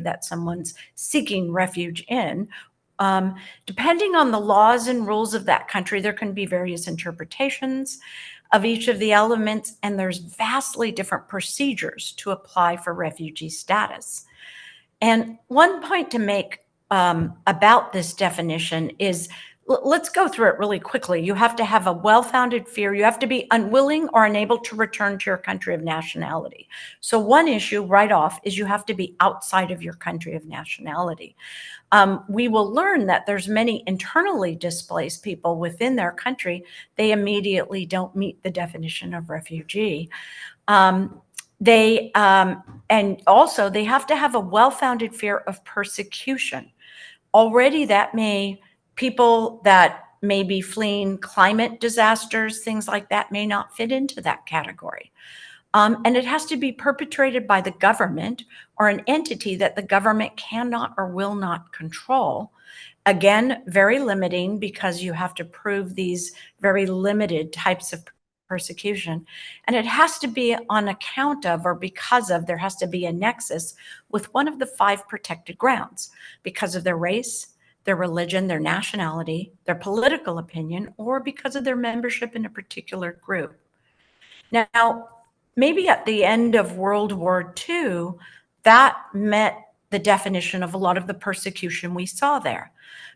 that someone's seeking refuge in. Depending on the laws and rules of that country, there can be various interpretations of each of the elements, and there's vastly different procedures to apply for refugee status. And one point to make about this definition is, let's go through it really quickly. You have to have a well-founded fear. You have to be unwilling or unable to return to your country of nationality. So one issue right off is you have to be outside of your country of nationality. We will learn that there's many internally displaced people within their country. They immediately don't meet the definition of refugee. And also they have to have a well-founded fear of persecution. Already people that may be fleeing climate disasters, things like that, may not fit into that category. And it has to be perpetrated by the government or an entity that the government cannot or will not control. Again, very limiting, because you have to prove these very limited types of persecution. And it has to be on account of or because of, there has to be a nexus with one of the 5 protected grounds: because of their race, their religion, their nationality, their political opinion, or because of their membership in a particular group. Now, maybe at the end of World War II, that met the definition of a lot of the persecution we saw there.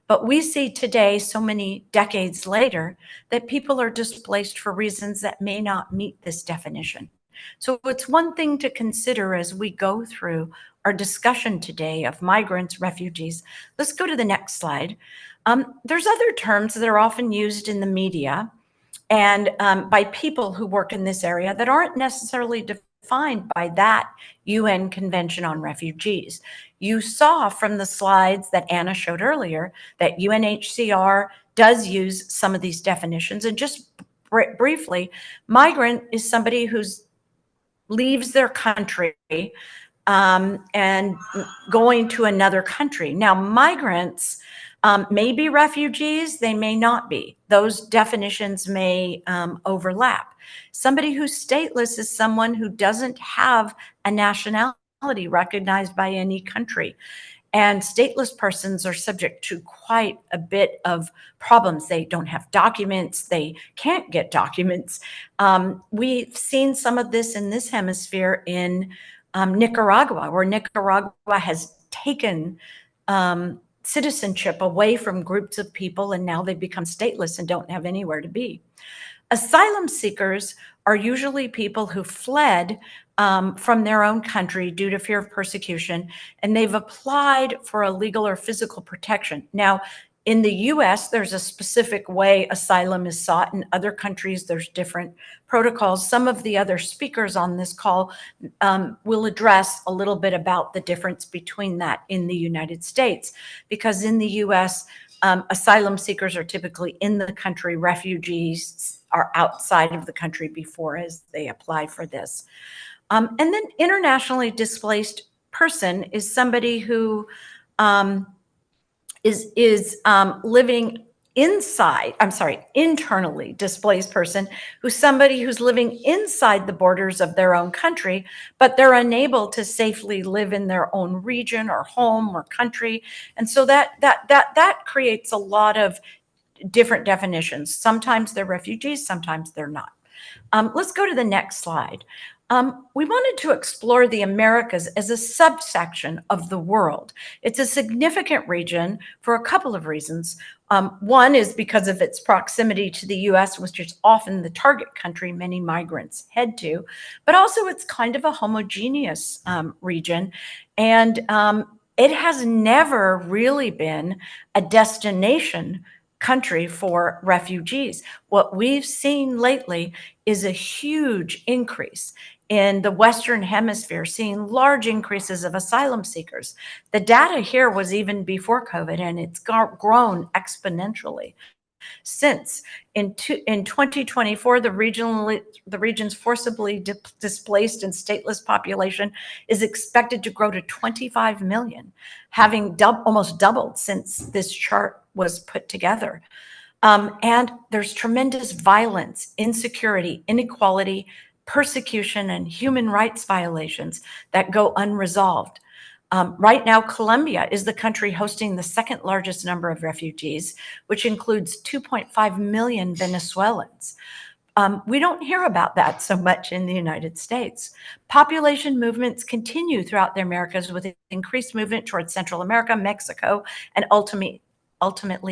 But we see today, so many decades later, that people are displaced for reasons that may not meet this definition. So it's one thing to consider as we go through our discussion today of migrants, refugees. Let's go to the next slide. There's other terms that are often used in the media and by people who work in this area that aren't necessarily defined by that UN Convention on Refugees. You saw from the slides that Anna showed earlier that UNHCR does use some of these definitions. And just briefly, migrant is somebody who leaves their country and going to another country. Now, migrants may be refugees, they may not be. Those definitions may overlap. Somebody who's stateless is someone who doesn't have a nationality recognized by any country. And stateless persons are subject to quite a bit of problems. They don't have documents, they can't get documents. We've seen some of this in this hemisphere in Nicaragua, where Nicaragua has taken citizenship away from groups of people, and now they become stateless and don't have anywhere to be. Asylum seekers are usually people who fled from their own country due to fear of persecution, and they've applied for a legal or physical protection. Now, in the US, there's a specific way asylum is sought. In other countries, there's different protocols. Some of the other speakers on this call will address a little bit about the difference between that in the United States, because in the US, asylum seekers are typically in the country, refugees are outside of the country before as they apply for this. And then internationally displaced person is somebody who is living internally displaced person who's somebody who's living inside the borders of their own country, but they're unable to safely live in their own region or home or country. And so that creates a lot of different definitions. Sometimes they're refugees, sometimes they're not. Let's go to the next slide. We wanted to explore the Americas as a subsection of the world. It's a significant region for a couple of reasons. One is because of its proximity to the US, which is often the target country many migrants head to, but also it's kind of a homogeneous region. And it has never really been a destination country for refugees. What we've seen lately is a huge increase in the Western Hemisphere, seeing large increases of asylum seekers. The data here was even before COVID, and it's grown exponentially since. In 2024, the region's forcibly displaced and stateless population is expected to grow to 25 million, having almost doubled since this chart was put together. And there's tremendous violence, insecurity, inequality, persecution, and human rights violations that go unresolved. Right now, Colombia is the country hosting the second largest number of refugees, which includes 2.5 million Venezuelans. We don't hear about that so much in the United States. Population movements continue throughout the Americas with increased movement towards Central America, Mexico, and ultimately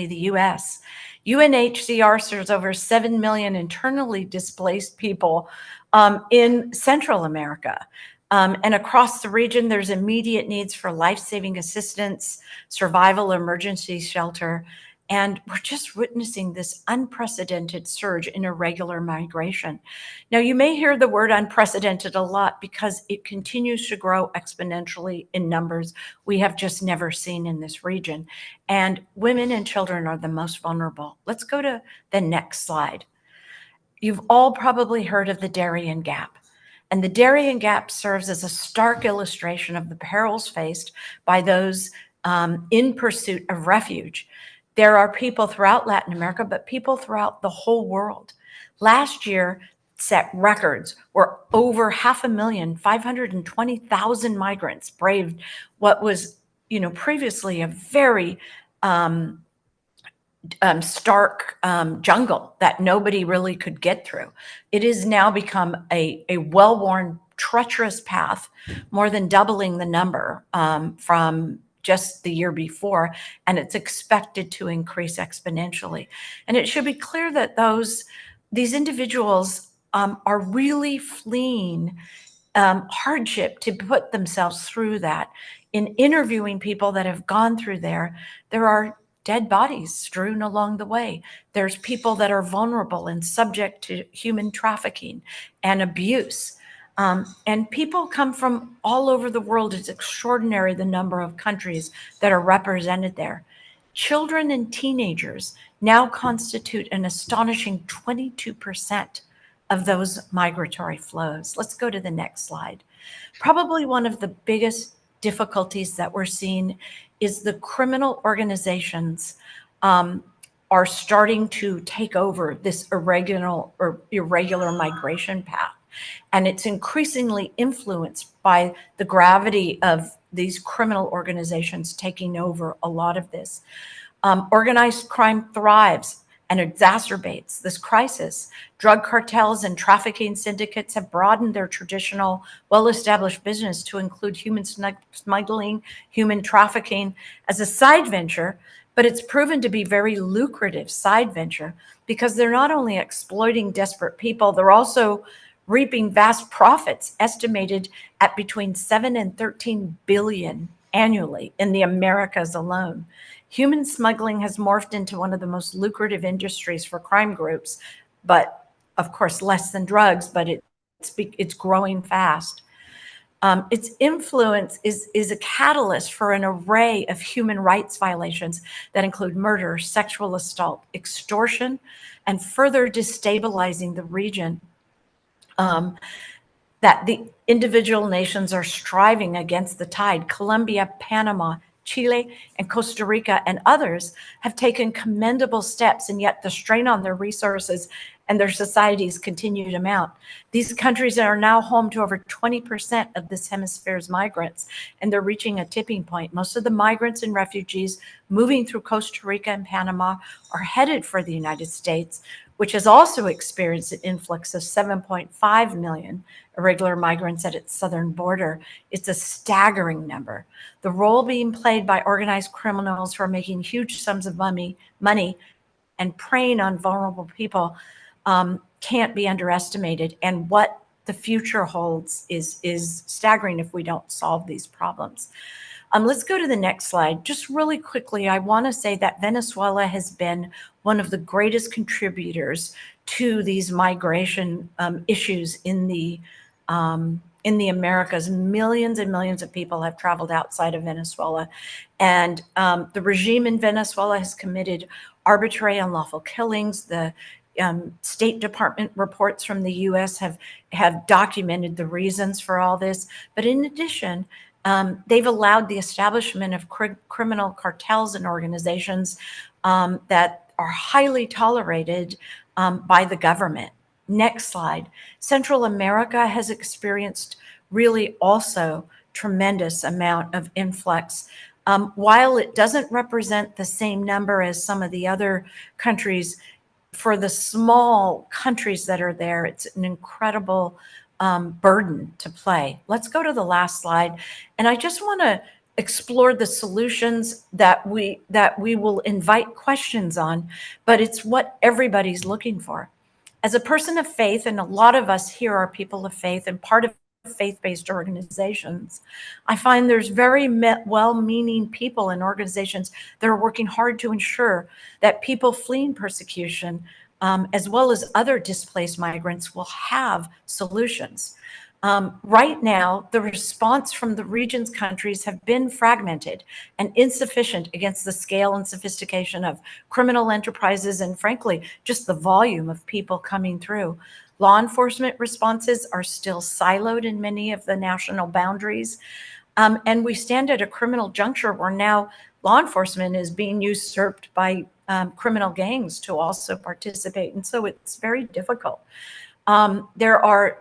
the US. UNHCR serves over 7 million internally displaced people in Central America. And across the region, there's immediate needs for life-saving assistance, survival, emergency shelter, and we're just witnessing this unprecedented surge in irregular migration. Now, you may hear the word unprecedented a lot because it continues to grow exponentially in numbers we have just never seen in this region. And women and children are the most vulnerable. Let's go to the next slide. You've all probably heard of the Darien Gap. And the Darien Gap serves as a stark illustration of the perils faced by those in pursuit of refuge. There are people throughout Latin America, but people throughout the whole world. Last year set records where over 520,000 migrants braved what was, previously a very stark jungle that nobody really could get through. It has now become a well-worn, treacherous path, more than doubling the number from just the year before, and it's expected to increase exponentially. And it should be clear that these individuals are really fleeing hardship to put themselves through that. In interviewing people that have gone through there are dead bodies strewn along the way. There's people that are vulnerable and subject to human trafficking and abuse. And people come from all over the world. It's extraordinary the number of countries that are represented there. Children and teenagers now constitute an astonishing 22% of those migratory flows. Let's go to the next slide. Probably one of the biggest difficulties that we're seeing is the criminal organizations are starting to take over this irregular migration path. And it's increasingly influenced by the gravity of these criminal organizations taking over a lot of this. Organized crime thrives and exacerbates this crisis. Drug cartels and trafficking syndicates have broadened their traditional, well-established business to include human smuggling, human trafficking as a side venture, but it's proven to be very lucrative side venture because they're not only exploiting desperate people, they're also reaping vast profits estimated at between 7 and 13 billion annually in the Americas alone. Human smuggling has morphed into one of the most lucrative industries for crime groups, but of course less than drugs, but it's growing fast. Its influence is a catalyst for an array of human rights violations that include murder, sexual assault, extortion, and further destabilizing the region that the individual nations are striving against the tide. Colombia, Panama, Chile, and Costa Rica, and others have taken commendable steps, and yet the strain on their resources and their societies continue to mount. These countries are now home to over 20% of this hemisphere's migrants, and they're reaching a tipping point. Most of the migrants and refugees moving through Costa Rica and Panama are headed for the United States, which has also experienced an influx of 7.5 million irregular migrants at its southern border. It's a staggering number. The role being played by organized criminals who are making huge sums of money and preying on vulnerable people can't be underestimated. And what the future holds is staggering if we don't solve these problems. Let's go to the next slide. Just really quickly, I want to say that Venezuela has been one of the greatest contributors to these migration issues in the Americas. Millions and millions of people have traveled outside of Venezuela. And the regime in Venezuela has committed arbitrary, unlawful killings. The State Department reports from the US have documented the reasons for all this. But in addition, they've allowed the establishment of criminal cartels and organizations that are highly tolerated by the government. Next slide. Central America has experienced really also tremendous amount of influx. While it doesn't represent the same number as some of the other countries, for the small countries that are there, it's an incredible burden to play. Let's go to the last slide. And I just want to explore the solutions that we will invite questions on, but it's what everybody's looking for. As a person of faith, and a lot of us here are people of faith and part of faith-based organizations, I find there's very well-meaning people and organizations that are working hard to ensure that people fleeing persecution, as well as other displaced migrants, will have solutions. Right now, the response from the region's countries have been fragmented and insufficient against the scale and sophistication of criminal enterprises and, frankly, just the volume of people coming through. Law enforcement responses are still siloed in many of the national boundaries. And we stand at a criminal juncture where now law enforcement is being usurped by criminal gangs to also participate. And so it's very difficult. There are,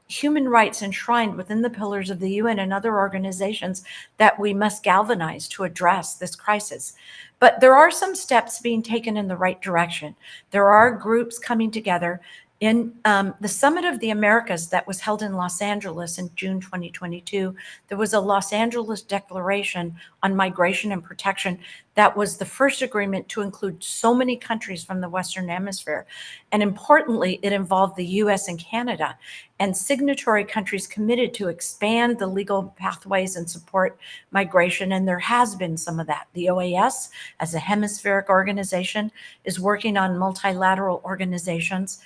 human rights enshrined within the pillars of the UN and other organizations that we must galvanize to address this crisis. But there are some steps being taken in the right direction. There are groups coming together. In the Summit of the Americas that was held in Los Angeles in June 2022, there was a Los Angeles Declaration on Migration and Protection that was the first agreement to include so many countries from the Western Hemisphere. And importantly, it involved the US and Canada, and signatory countries committed to expand the legal pathways and support migration. And there has been some of that. The OAS, as a hemispheric organization, is working on multilateral organizations.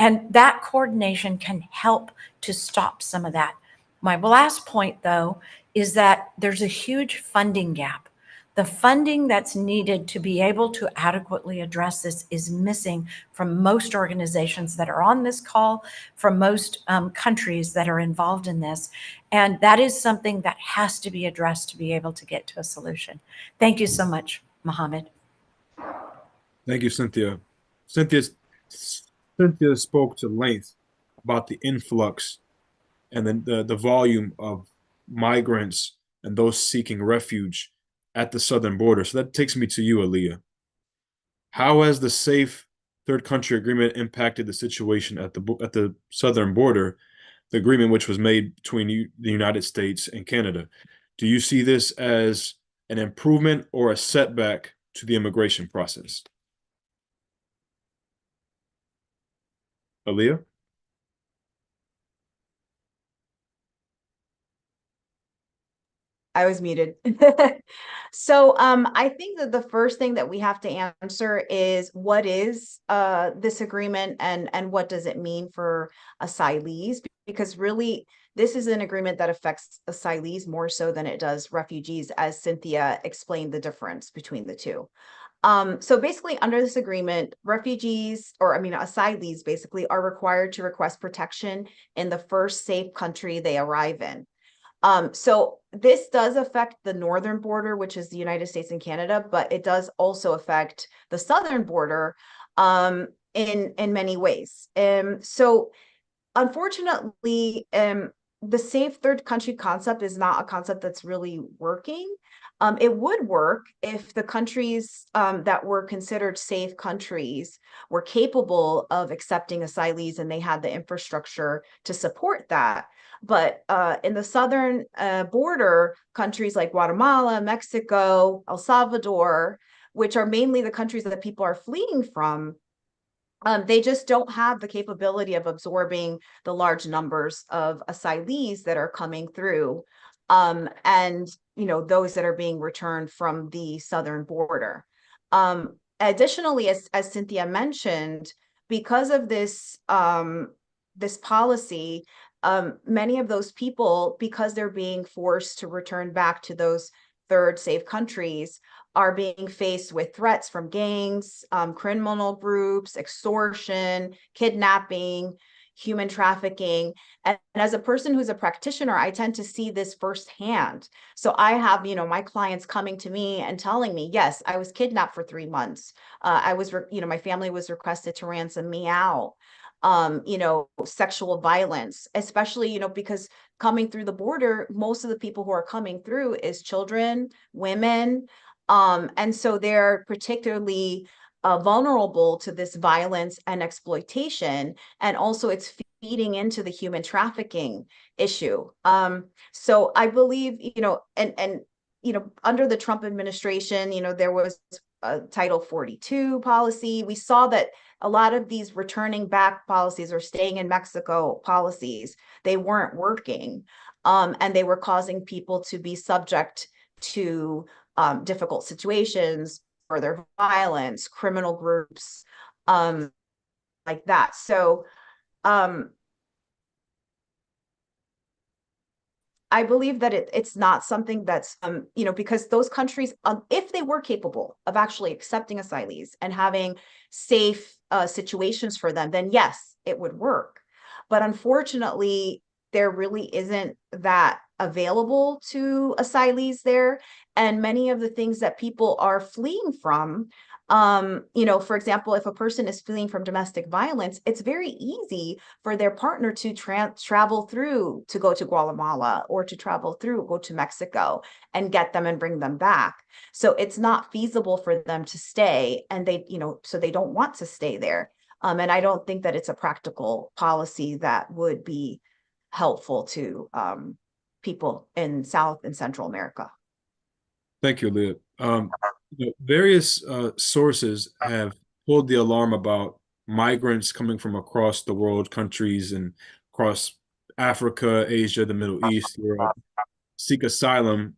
And that coordination can help to stop some of that. My last point, though, is that there's a huge funding gap. The funding that's needed to be able to adequately address this is missing from most organizations that are on this call, from most countries that are involved in this. And that is something that has to be addressed to be able to get to a solution. Thank you so much, Mohammed. Thank you, Cynthia. Cynthia spoke to length about the influx and then the volume of migrants and those seeking refuge at the southern border. So that takes me to you, Aaliyah. How has the Safe Third Country Agreement impacted the situation at the southern border, the agreement which was made between the United States and Canada? Do you see this as an improvement or a setback to the immigration process? Aaliyah? I was muted. So I think that the first thing that we have to answer is what is this agreement and what does it mean for asylees? Because really, this is an agreement that affects asylees more so than it does refugees, as Cynthia explained the difference between the two. So basically, under this agreement, asylees basically are required to request protection in the first safe country they arrive in. So this does affect the northern border, which is the United States and Canada, but it does also affect the southern border in many ways. So unfortunately, the safe third country concept is not a concept that's really working. It would work if the countries that were considered safe countries were capable of accepting asylees and they had the infrastructure to support that. But in the southern border, countries like Guatemala, Mexico, El Salvador, which are mainly the countries that people are fleeing from, they just don't have the capability of absorbing the large numbers of asylees that are coming through, and those that are being returned from the southern border. Additionally, as Cynthia mentioned, because of this policy, many of those people, because they're being forced to return back to those third safe countries, are being faced with threats from gangs, criminal groups, extortion, kidnapping, human trafficking. And as a person who's a practitioner, I tend to see this firsthand. So I have, my clients coming to me and telling me, yes, I was kidnapped for 3 months. My family was requested to ransom me out. sexual violence, especially, because coming through the border, most of the people who are coming through is children, women. And so they're particularly vulnerable to this violence and exploitation. And also it's feeding into the human trafficking issue. So I believe, under the Trump administration, there was a Title 42 policy. We saw that a lot of these returning back policies or staying in Mexico policies, they weren't working. And they were causing people to be subject to difficult situations, further violence, criminal groups, like that. So I believe that it's not something that's, because those countries, if they were capable of actually accepting asylees and having safe situations for them, then yes, it would work. But unfortunately, there really isn't that available to asylees there. And many of the things that people are fleeing from, for example, if a person is fleeing from domestic violence, it's very easy for their partner to travel through to go to Guatemala or to travel through, go to Mexico and get them and bring them back. So it's not feasible for them to stay, and so they don't want to stay there. And I don't think that it's a practical policy that would be helpful to people in South and Central America. Thank you, Leah. Various sources have pulled the alarm about migrants coming from across the world, countries and across Africa, Asia, the Middle East, Europe, seek asylum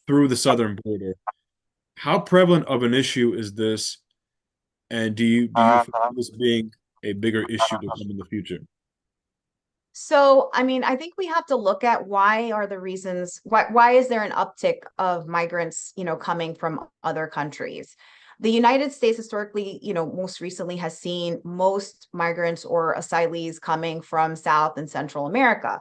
through the southern border. How prevalent of an issue is this, and do you foresee this being a bigger issue to come in the future? So, I mean, I think we have to look at why is there an uptick of migrants, coming from other countries? The United States historically, most recently has seen most migrants or asylees coming from South and Central America.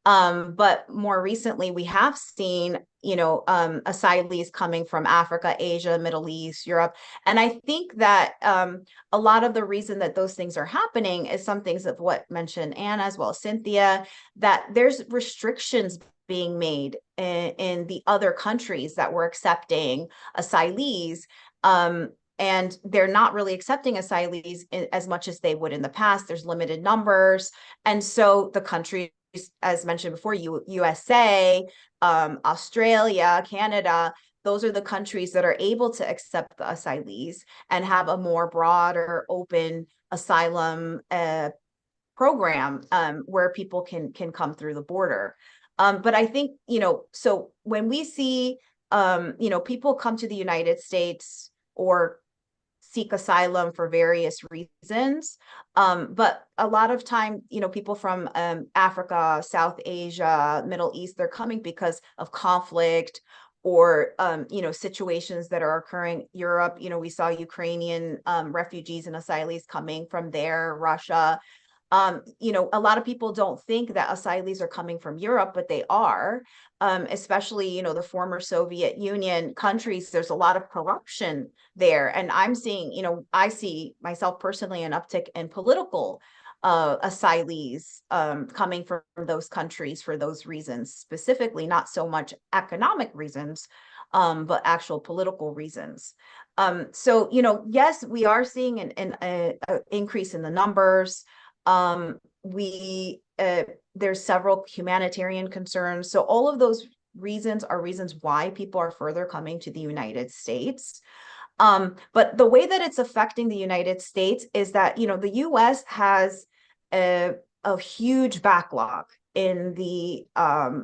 But more recently, we have seen, asylees coming from Africa, Asia, Middle East, Europe. And I think that a lot of the reason that those things are happening is some things of what mentioned Anna as well as Cynthia, that there's restrictions being made in the other countries that were accepting asylees. And they're not really accepting asylees as much as they would in the past. There's limited numbers. And so the countries, as mentioned before, USA, Australia, Canada, those are the countries that are able to accept the asylees and have a more broader, open asylum program where people can come through the border. But I think, so when we see, people come to the United States or seek asylum for various reasons. But a lot of time, people from Africa, South Asia, Middle East, they're coming because of conflict or, situations that are occurring. Europe, we saw Ukrainian refugees and asylees coming from there, Russia. A lot of people don't think that asylees are coming from Europe, but they are, especially, the former Soviet Union countries. There's a lot of corruption there. And I'm seeing, I see myself personally an uptick in political asylees coming from those countries for those reasons, specifically, not so much economic reasons, but actual political reasons. So, yes, we are seeing an increase in the numbers. There's several humanitarian concerns. So all of those reasons are reasons why people are further coming to the United States. But the way that it's affecting the United States is that, the US has a huge backlog in the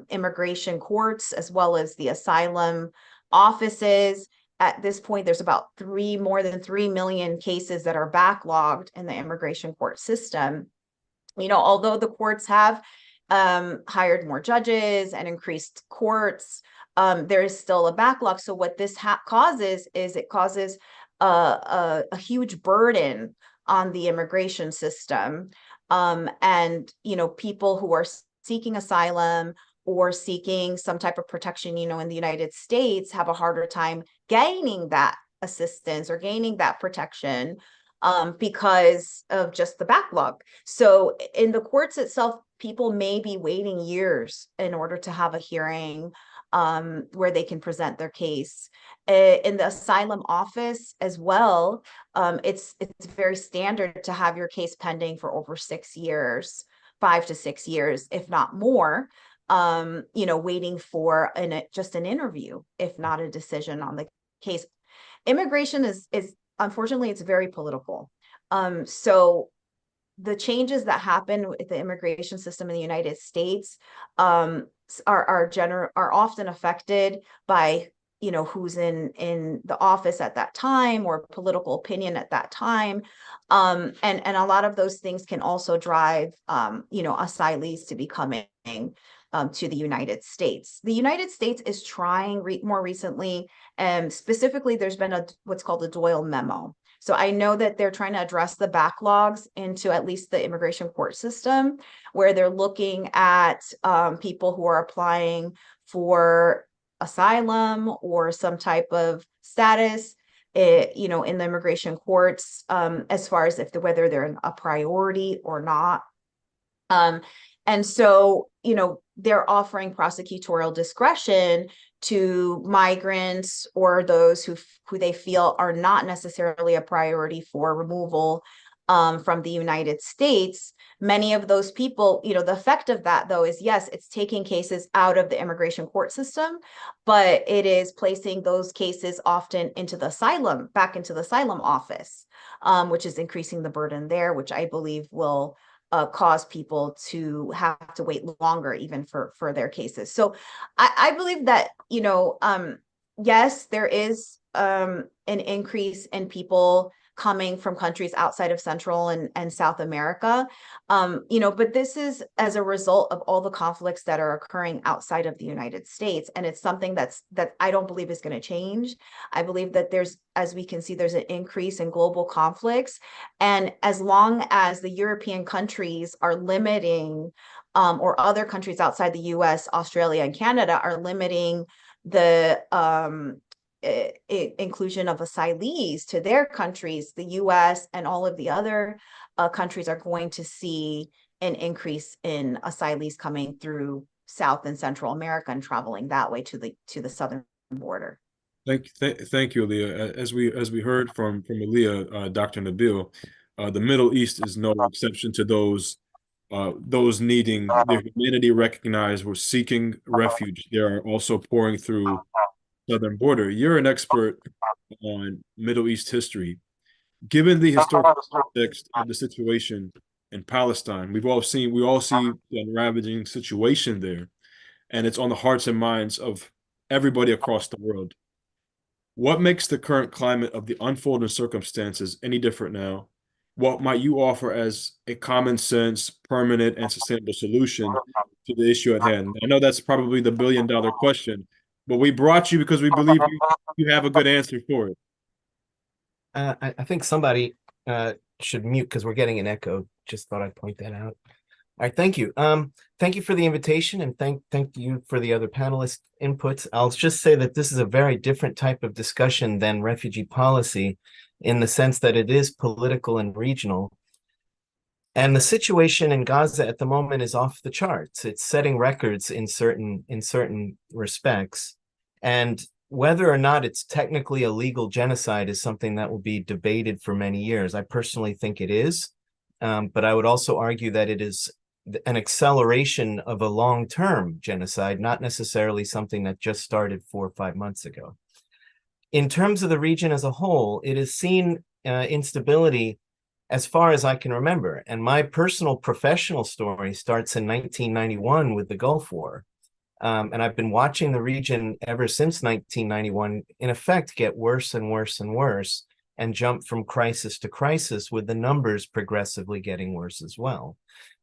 immigration courts as well as the asylum offices. At this point, there's about more than 3 million cases that are backlogged in the immigration court system. Although the courts have hired more judges and increased courts, there is still a backlog. So what this causes is it causes a huge burden on the immigration system. And, people who are seeking asylum or seeking some type of protection, in the United States have a harder time gaining that assistance or gaining that protection because of just the backlog. So in the courts itself, people may be waiting years in order to have a hearing where they can present their case. In the asylum office as well, it's very standard to have your case pending for over 6 years, 5 to 6 years, if not more, waiting for just an interview, if not a decision on the case. Immigration is unfortunately, it's very political. So the changes that happen with the immigration system in the United States are often affected by who's in the office at that time, or political opinion at that time, and a lot of those things can also drive asylees to be coming to the United States. The United States is trying more recently, and specifically there's been what's called a Doyle memo. So I know that they're trying to address the backlogs into at least the immigration court system, where they're looking at people who are applying for asylum or some type of status, in the immigration courts, as far as whether they're a priority or not. And so, they're offering prosecutorial discretion to migrants or those who they feel are not necessarily a priority for removal from the United States. Many of those people, the effect of that, though, is yes, it's taking cases out of the immigration court system, but it is placing those cases often back into the asylum office, which is increasing the burden there, which I believe will cause people to have to wait longer even for their cases. So I believe that, yes, there is an increase in people coming from countries outside of Central and South America, but this is as a result of all the conflicts that are occurring outside of the United States. And it's something that I don't believe is going to change. I believe that as we can see, there's an increase in global conflicts. And as long as the European countries are limiting, or other countries outside the US, Australia, and Canada are limiting the inclusion of asylees to their countries, the US and all of the other countries are going to see an increase in asylees coming through South and Central America and traveling that way to the southern border. Thank you, Aaliyah. As we heard from Aaliyah, Dr. Nabil, the Middle East is no exception to those needing their humanity recognized, who are seeking refuge. They are also pouring through southern border. You're an expert on Middle East history. Given the historical context of the situation in Palestine, we all see the ravaging situation there, and it's on the hearts and minds of everybody across the world. What makes the current climate of the unfolding circumstances any different now? What might you offer as a common sense, permanent, and sustainable solution to the issue at hand? I know that's probably the billion-dollar question, but we brought you because we believe you have a good answer for it. I think somebody should mute because we're getting an echo. Just thought I'd point that out. All right, thank you. Thank you for the invitation, and thank you for the other panelists' inputs. I'll just say that this is a very different type of discussion than refugee policy, in the sense that it is political and regional. And the situation in Gaza at the moment is off the charts. It's setting records in certain respects. And whether or not it's technically a legal genocide is something that will be debated for many years. I personally think it is, but I would also argue that it is an acceleration of a long-term genocide, not necessarily something that just started 4 or 5 months ago. In terms of the region as a whole, it has seen instability as far as I can remember. And my personal professional story starts in 1991 with the Gulf War. And I've been watching the region ever since 1991, in effect, get worse and worse and worse, and jump from crisis to crisis, with the numbers progressively getting worse as well.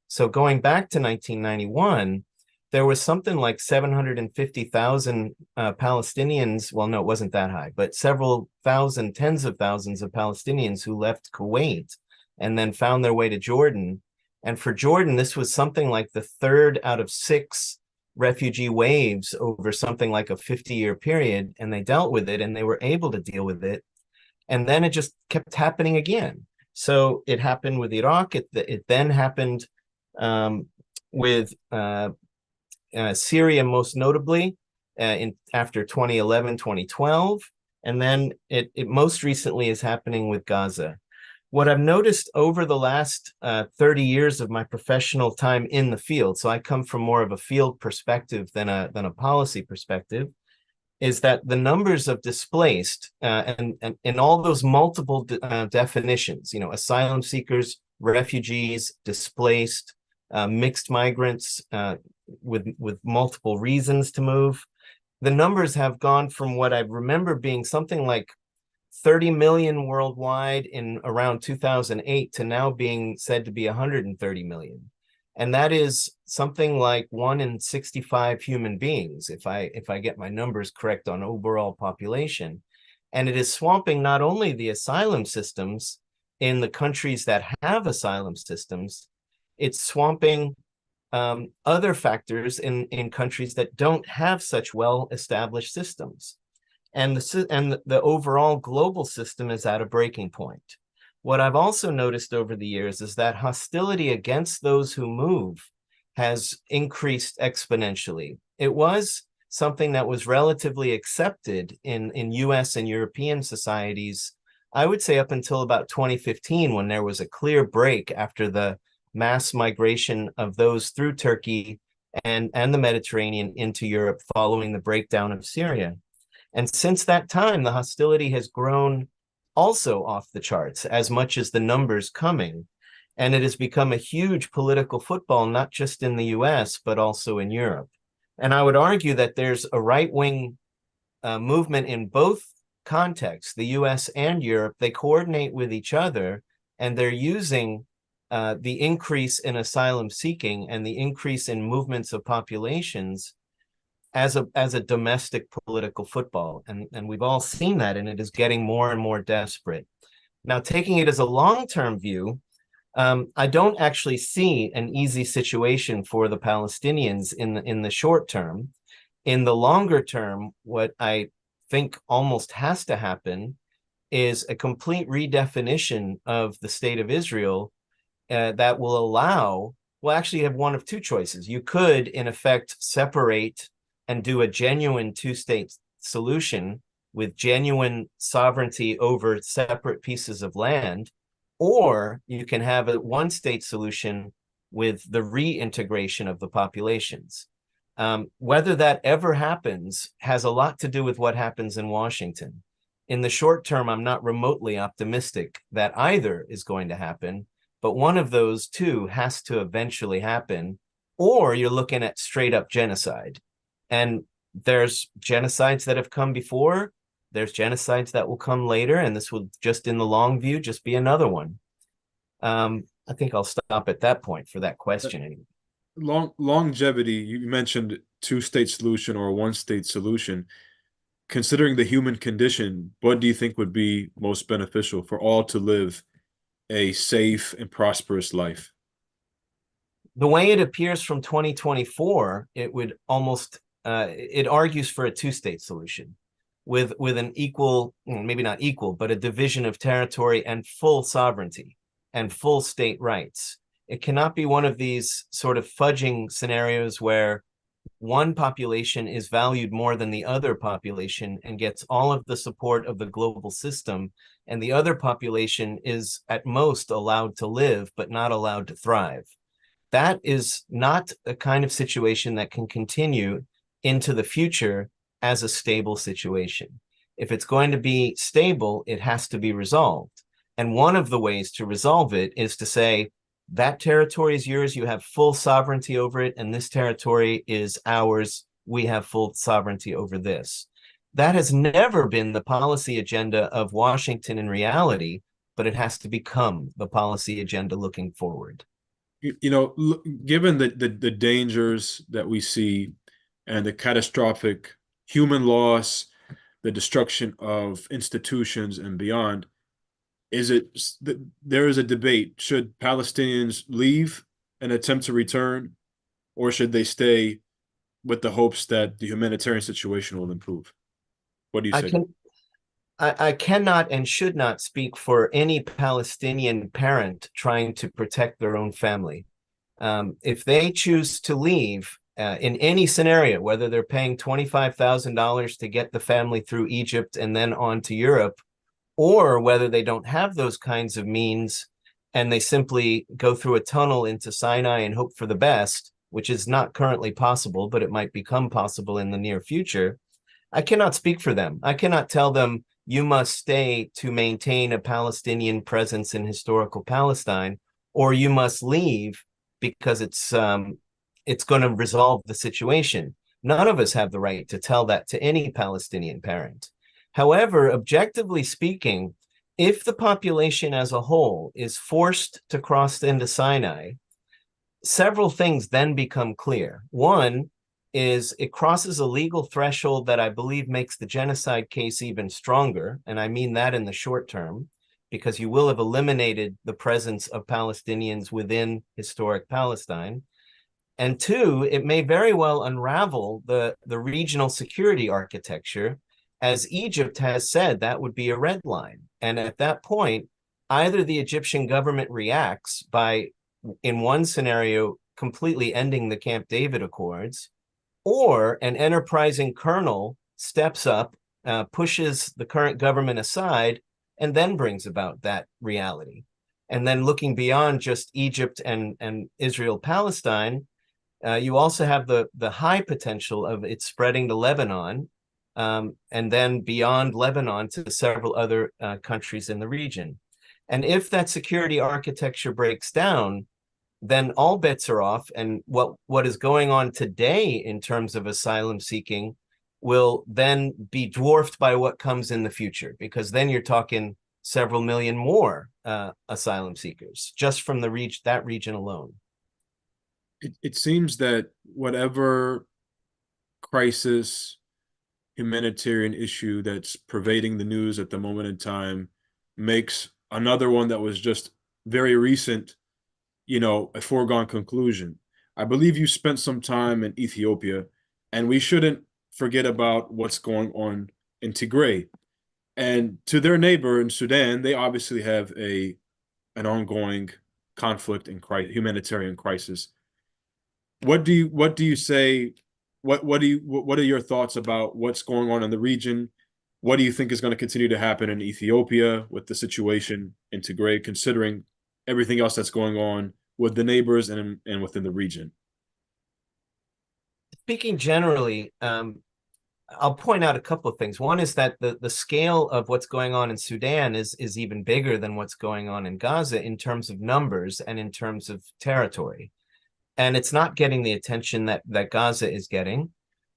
So going back to 1991, there was something like 750,000 Palestinians. Well, no, it wasn't that high, but several thousand, tens of thousands of Palestinians who left Kuwait and then found their way to Jordan. And for Jordan, this was something like the 3rd out of 6 refugee waves over something like a 50-year period, and they dealt with it and they were able to deal with it. And then it just kept happening again. So it happened with Iraq. It then happened with Syria, most notably, after 2011, 2012. And then it most recently is happening with Gaza. What I've noticed over the last 30 years of my professional time in the field, so I come from more of a field perspective than a policy perspective, is that the numbers of displaced and all those multiple definitions, asylum seekers, refugees, displaced, mixed migrants with multiple reasons to move, the numbers have gone from what I remember being something like 30 million worldwide in around 2008 to now being said to be 130 million. And that is something like 1 in 65 human beings, if I get my numbers correct on overall population. And it is swamping not only the asylum systems in the countries that have asylum systems, it's swamping other factors in countries that don't have such well-established systems. And the overall global system is at a breaking point. What I've also noticed over the years is that hostility against those who move has increased exponentially. It was something that was relatively accepted in US and European societies, I would say up until about 2015, when there was a clear break after the mass migration of those through Turkey and the Mediterranean into Europe following the breakdown of Syria. And since that time, the hostility has grown also off the charts, as much as the numbers coming. And it has become a huge political football, not just in the US, but also in Europe. And I would argue that there's a right-wing movement in both contexts, the US and Europe. They coordinate with each other, and they're using the increase in asylum seeking and the increase in movements of populations as a domestic political football. And we've all seen that, and it is getting more and more desperate. Now, taking it as a long-term view, I don't actually see an easy situation for the Palestinians in the short term. In the longer term, what I think almost has to happen is a complete redefinition of the state of Israel that will allow, well, actually you have one of two choices. You could, in effect, separate and do a genuine two-state solution with genuine sovereignty over separate pieces of land, or you can have a one-state solution with the reintegration of the populations. Whether that ever happens has a lot to do with what happens in Washington. In the short term, I'm not remotely optimistic that either is going to happen, but one of those two has to eventually happen, or you're looking at straight up genocide. And there's genocides that have come before, there's genocides that will come later, and this will just in the long view just be another one. I think I'll stop at that point for that question anyway. Longevity, you mentioned two-state solution or a one-state solution. Considering the human condition, what do you think would be most beneficial for all to live a safe and prosperous life? The way it appears from 2024, it would almost it argues for a two-state solution with an equal, maybe not equal, but a division of territory and full sovereignty and full state rights. It cannot be one of these sort of fudging scenarios where one population is valued more than the other population and gets all of the support of the global system, and the other population is at most allowed to live but not allowed to thrive. That is not a kind of situation that can continue into the future as a stable situation. If it's going to be stable, it has to be resolved. And one of the ways to resolve it is to say, that territory is yours, you have full sovereignty over it, and this territory is ours, we have full sovereignty over this. That has never been the policy agenda of Washington in reality, but it has to become the policy agenda looking forward. Given the dangers that we see and the catastrophic human loss, the destruction of institutions and beyond, there is a debate. Should Palestinians leave and attempt to return, or should they stay with the hopes that the humanitarian situation will improve? What do you say? I cannot and should not speak for any Palestinian parent trying to protect their own family. If they choose to leave in any scenario, whether they're paying $25,000 to get the family through Egypt and then on to Europe, or whether they don't have those kinds of means and they simply go through a tunnel into Sinai and hope for the best, which is not currently possible, but it might become possible in the near future, I cannot speak for them. I cannot tell them, you must stay to maintain a Palestinian presence in historical Palestine, or you must leave because it's going to resolve the situation. None of us have the right to tell that to any Palestinian parent. However, objectively speaking, if the population as a whole is forced to cross into Sinai, several things then become clear. One is it crosses a legal threshold that I believe makes the genocide case even stronger. And I mean that in the short term, because you will have eliminated the presence of Palestinians within historic Palestine. And two, it may very well unravel the regional security architecture. As Egypt has said, that would be a red line. And at that point, either the Egyptian government reacts by, in one scenario, completely ending the Camp David Accords, or an enterprising colonel steps up, pushes the current government aside, and then brings about that reality. And then looking beyond just Egypt and Israel-Palestine, you also have the high potential of it spreading to Lebanon, and then beyond Lebanon to several other countries in the region. And if that security architecture breaks down, then all bets are off. And what is going on today in terms of asylum seeking will then be dwarfed by what comes in the future, because then you're talking several million more asylum seekers just from that region alone. It seems that whatever crisis, humanitarian issue that's pervading the news at the moment in time makes another one that was just very recent, a foregone conclusion. I believe you spent some time in Ethiopia, and we shouldn't forget about what's going on in Tigray. And to their neighbor in Sudan, they obviously have an ongoing conflict and humanitarian crisis. What do you say? What are your thoughts about what's going on in the region? What do you think is going to continue to happen in Ethiopia with the situation in Tigray, considering everything else that's going on with the neighbors and within the region? Speaking generally, I'll point out a couple of things. One is that the scale of what's going on in Sudan is even bigger than what's going on in Gaza in terms of numbers and in terms of territory. And it's not getting the attention that Gaza is getting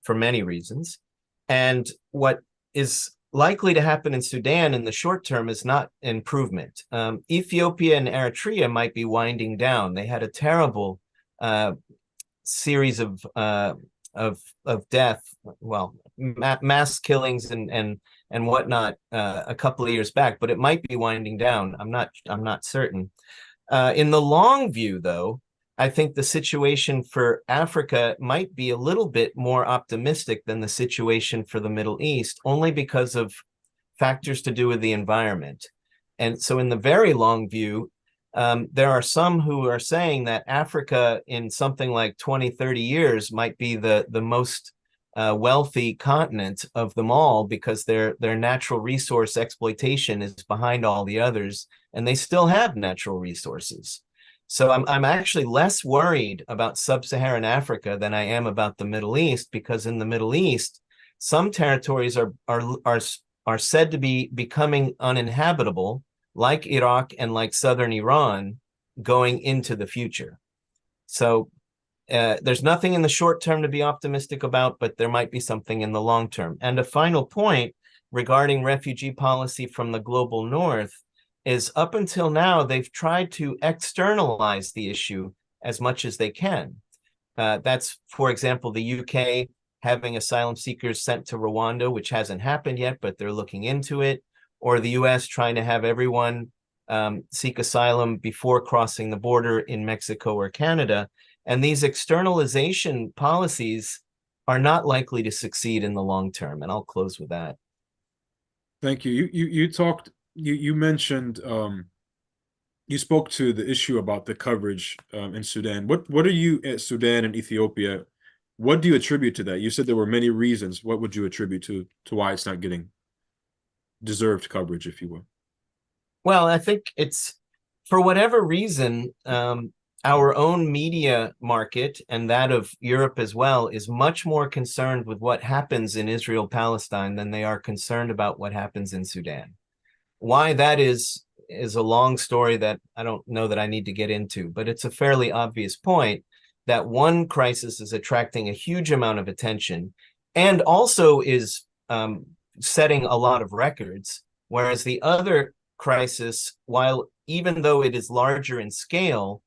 for many reasons. And what is likely to happen in Sudan in the short term is not improvement. Ethiopia and Eritrea might be winding down. They had a terrible series of death, well, mass killings and whatnot a couple of years back, but it might be winding down. I'm not certain. In the long view, though, I think the situation for Africa might be a little bit more optimistic than the situation for the Middle East, only because of factors to do with the environment. And so in the very long view, there are some who are saying that Africa in something like 20, 30 years might be the most wealthy continent of them all, because their natural resource exploitation is behind all the others, and they still have natural resources. So I'm actually less worried about sub-Saharan Africa than I am about the Middle East, because in the Middle East, some territories are said to be becoming uninhabitable, like Iraq and like southern Iran, going into the future. So there's nothing in the short term to be optimistic about, but there might be something in the long term. And a final point regarding refugee policy from the global north is, up until now, they've tried to externalize the issue as much as they can. That's, for example, the UK having asylum seekers sent to Rwanda, which hasn't happened yet, but they're looking into it, or the US trying to have everyone seek asylum before crossing the border in Mexico or Canada. And these externalization policies are not likely to succeed in the long term. And I'll close with that. Thank you. You mentioned you spoke to the issue about the coverage in Sudan. What are you at Sudan and Ethiopia? What do you attribute to that? You said there were many reasons. What would you attribute to why it's not getting deserved coverage, if you will? Well, I think it's for whatever reason, our own media market and that of Europe as well is much more concerned with what happens in Israel, Palestine than they are concerned about what happens in Sudan. Why that is a long story that I don't know that I need to get into, but it's a fairly obvious point that one crisis is attracting a huge amount of attention and also is setting a lot of records, whereas the other crisis, while even though it is larger in scale,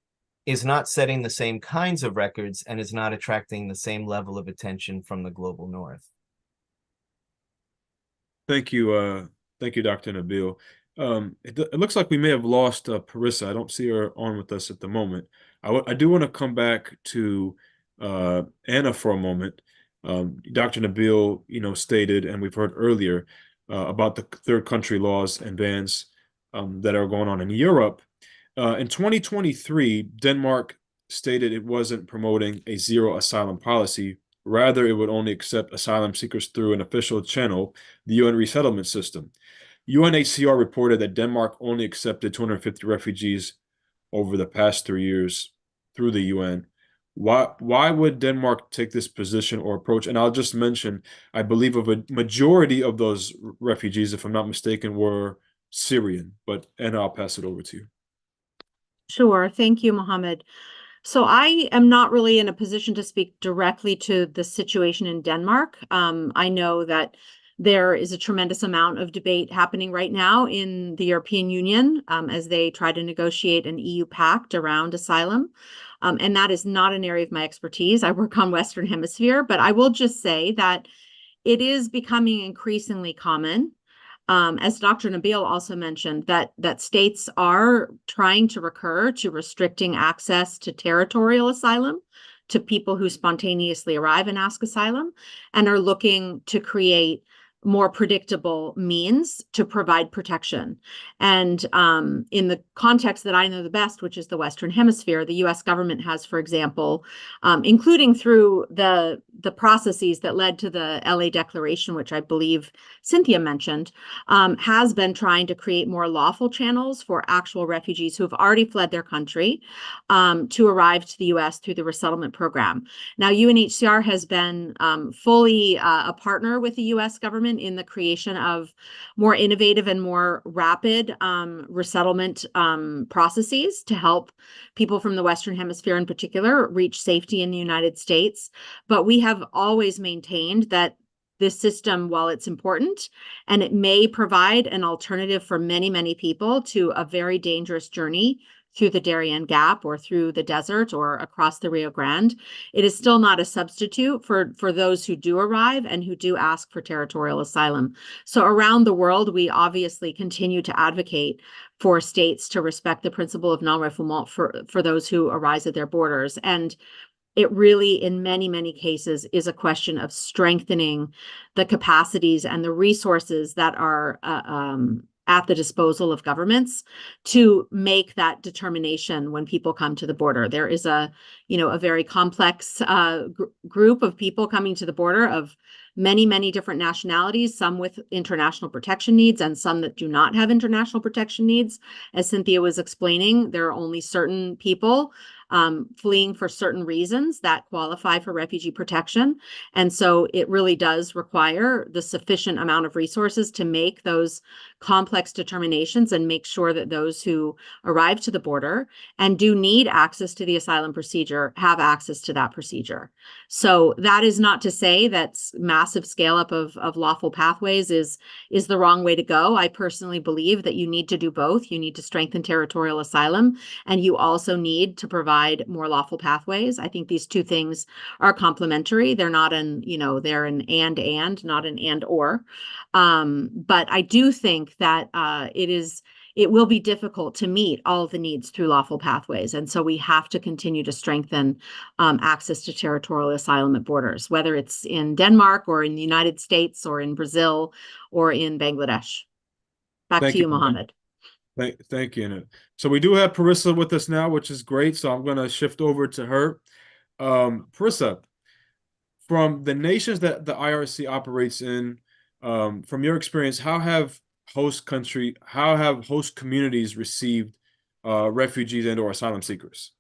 is not setting the same kinds of records and is not attracting the same level of attention from the global north. Thank you, Dr. Nabil. It looks like we may have lost Parissa. I don't see her on with us at the moment. I do want to come back to Anna for a moment. Dr. Nabil, stated, and we've heard earlier about the third country laws and bans that are going on in Europe. In 2023, Denmark stated it wasn't promoting a zero asylum policy. Rather, it would only accept asylum seekers through an official channel, the UN resettlement system. UNHCR reported that Denmark only accepted 250 refugees over the past 3 years through the UN. Why would Denmark take this position or approach? And I'll just mention, I believe a majority of those refugees, if I'm not mistaken, were Syrian. And I'll pass it over to you. Sure. Thank you, Mohammed. So I am not really in a position to speak directly to the situation in Denmark. I know that there is a tremendous amount of debate happening right now in the European Union as they try to negotiate an EU pact around asylum. And that is not an area of my expertise. I work on Western Hemisphere, but I will just say that it is becoming increasingly common, as Dr. Nabil also mentioned, that states are trying to recur to restricting access to territorial asylum to people who spontaneously arrive and ask asylum, and are looking to create more predictable means to provide protection. And in the context that I know the best, which is the Western Hemisphere, the US government has, for example, including through the processes that led to the LA Declaration, which I believe Cynthia mentioned, has been trying to create more lawful channels for actual refugees who have already fled their country to arrive to the US through the resettlement program. Now, UNHCR has been fully a partner with the US government in the creation of more innovative and more rapid resettlement processes to help people from the Western Hemisphere in particular reach safety in the United States. But we have always maintained that this system, while it's important and it may provide an alternative for many, many people to a very dangerous journey through the Darien Gap or through the desert or across the Rio Grande, it is still not a substitute for those who do arrive and who do ask for territorial asylum. So around the world, we obviously continue to advocate for states to respect the principle of non-refoulement for those who arise at their borders. And it really, in many, many cases, is a question of strengthening the capacities and the resources that are at the disposal of governments to make that determination when people come to the border. There is a very complex group of people coming to the border of many, many different nationalities, some with international protection needs and some that do not have international protection needs. As Cynthia was explaining, there are only certain people fleeing for certain reasons that qualify for refugee protection. And so it really does require the sufficient amount of resources to make those complex determinations and make sure that those who arrive to the border and do need access to the asylum procedure have access to that procedure. So that is not to say that massive scale up of lawful pathways is the wrong way to go. I personally believe that you need to do both. You need to strengthen territorial asylum, and you also need to provide more lawful pathways. I think these two things are complementary. They're not they're an and, not an and or. But I do think that it is it will be difficult to meet all of the needs through lawful pathways. And so we have to continue to strengthen access to territorial asylum at borders, whether it's in Denmark or in the United States or in Brazil or in Bangladesh. Back Thank to you, you. Mohammed. Thank you. And, so we do have Parissa with us now, which is great. So I'm going to shift over to her. Parissa, from the nations that the IRC operates in, from your experience, how have host communities received refugees and or asylum seekers?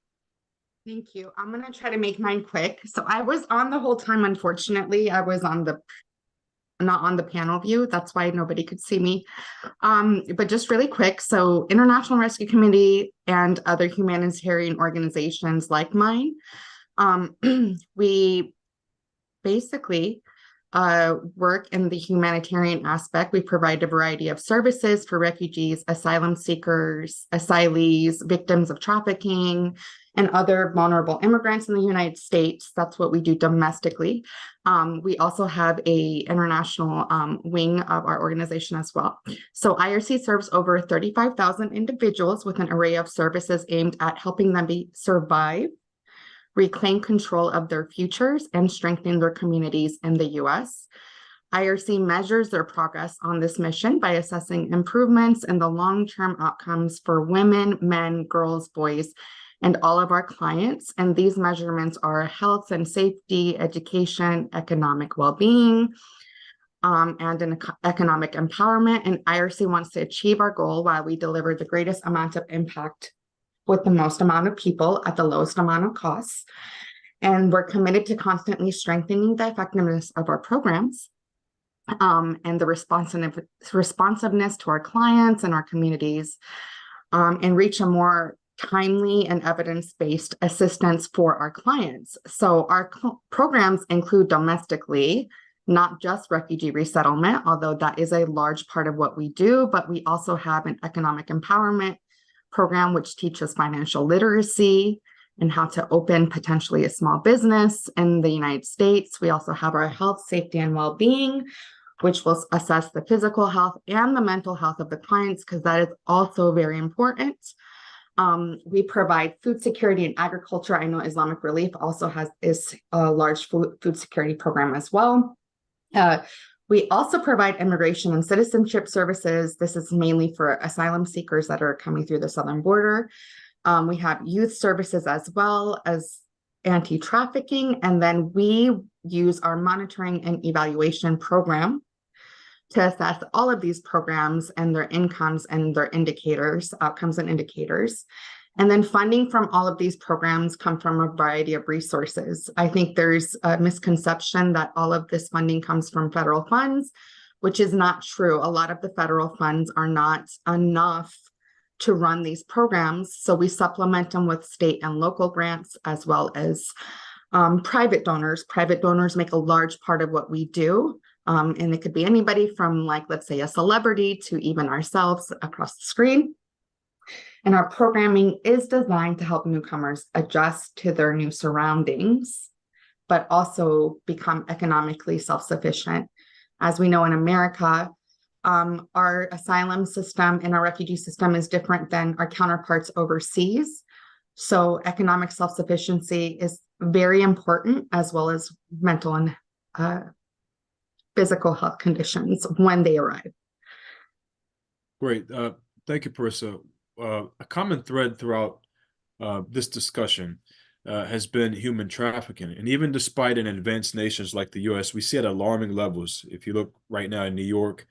Thank you. I'm going to try to make mine quick. So I was on the whole time. Unfortunately, I was not on the panel view. That's why nobody could see me. But just really quick. So International Rescue Committee and other humanitarian organizations like mine, we basically work in the humanitarian aspect. We provide a variety of services for refugees, asylum seekers, asylees, victims of trafficking, and other vulnerable immigrants in the United States. That's what we do domestically. We also have an international wing of our organization as well. So IRC serves over 35,000 individuals with an array of services aimed at helping them survive, reclaim control of their futures, and strengthen their communities in the U.S. IRC measures their progress on this mission by assessing improvements in the long-term outcomes for women, men, girls, boys, and all of our clients. And these measurements are health and safety, education, economic well-being, and an economic empowerment. And IRC wants to achieve our goal while we deliver the greatest amount of impact with the most amount of people at the lowest amount of costs. And we're committed to constantly strengthening the effectiveness of our programs and the responsiveness to our clients and our communities, and reach a more timely and evidence-based assistance for our clients. So our programs include domestically, not just refugee resettlement, although that is a large part of what we do, but we also have an economic empowerment program, which teaches financial literacy and how to open potentially a small business in the United States. We also have our health, safety, and well-being, which will assess the physical health and the mental health of the clients, because that is also very important. We provide food security and agriculture. I know Islamic Relief also is a large food security program as well. We also provide immigration and citizenship services. This is mainly for asylum seekers that are coming through the southern border. We have youth services as well as anti-trafficking. And then we use our monitoring and evaluation program to assess all of these programs and their incomes and their indicators, outcomes and indicators. And then funding from all of these programs come from a variety of resources. I think there's a misconception that all of this funding comes from federal funds, which is not true. A lot of the federal funds are not enough to run these programs. So we supplement them with state and local grants, as well as private donors. Private donors make a large part of what we do. And it could be anybody from, like, let's say, a celebrity to even ourselves across the screen. And our programming is designed to help newcomers adjust to their new surroundings, but also become economically self-sufficient. As we know in America, our asylum system and our refugee system is different than our counterparts overseas. So economic self-sufficiency is very important, as well as mental and physical health conditions when they arrive. Great. Thank you, Parissa. A common thread throughout this discussion has been human trafficking. And even despite in advanced nations like the US, we see at alarming levels. If you look right now in New York,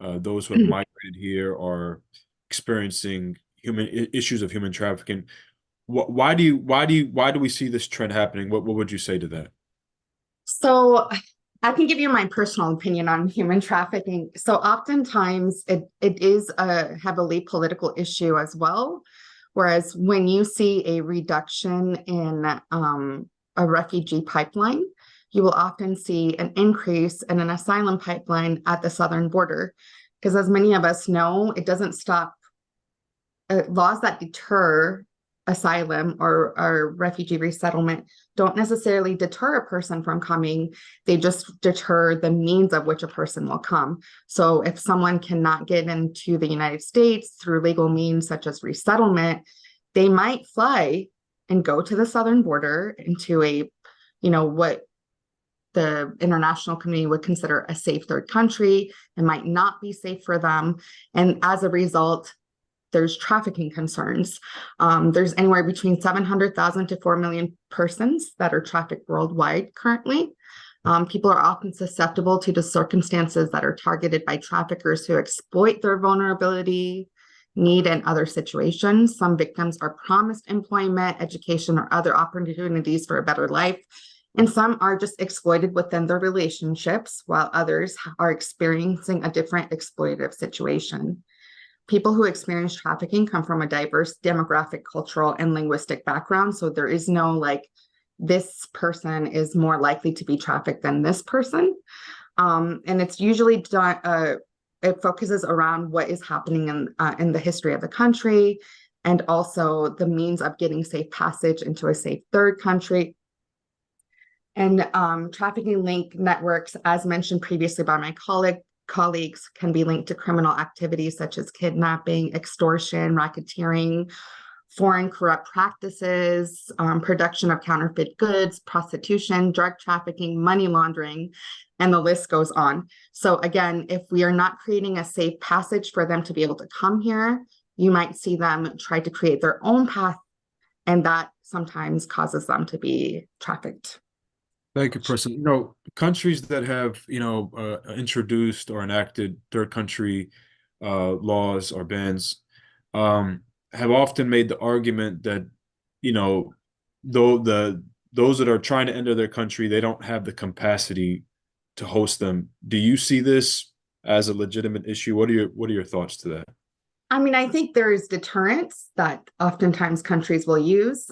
those who have migrated here are experiencing issues of human trafficking. Why do we see this trend happening? What would you say to that? So I can give you my personal opinion on human trafficking. So oftentimes it is a heavily political issue as well. Whereas when you see a reduction in a refugee pipeline, you will often see an increase in an asylum pipeline at the southern border. Because as many of us know, it doesn't stop laws that deter asylum or refugee resettlement don't necessarily deter a person from coming. They just deter the means of which a person will come. So if someone cannot get into the United States through legal means such as resettlement, they might fly and go to the southern border into a, what the international community would consider a safe third country. It might not be safe for them. And as a result, there's trafficking concerns. There's anywhere between 700,000 to 4 million persons that are trafficked worldwide currently. People are often susceptible to the circumstances that are targeted by traffickers who exploit their vulnerability, need, and other situations. Some victims are promised employment, education, or other opportunities for a better life. And some are just exploited within their relationships, while others are experiencing a different exploitative situation. People who experience trafficking come from a diverse demographic, cultural, and linguistic background. So there is no this person is more likely to be trafficked than this person. And it's usually done, it focuses around what is happening in the history of the country, and also the means of getting safe passage into a safe third country. And trafficking link networks, as mentioned previously by my colleagues, can be linked to criminal activities such as kidnapping, extortion, racketeering, foreign corrupt practices, production of counterfeit goods, prostitution, drug trafficking, money laundering, and the list goes on. So again, if we are not creating a safe passage for them to be able to come here, you might see them try to create their own path, and that sometimes causes them to be trafficked. Thank you, Person. Countries that have, introduced or enacted third country laws or bans have often made the argument that, those that are trying to enter their country, they don't have the capacity to host them. Do you see this as a legitimate issue? What are your thoughts to that? I mean, I think there is deterrence that oftentimes countries will use.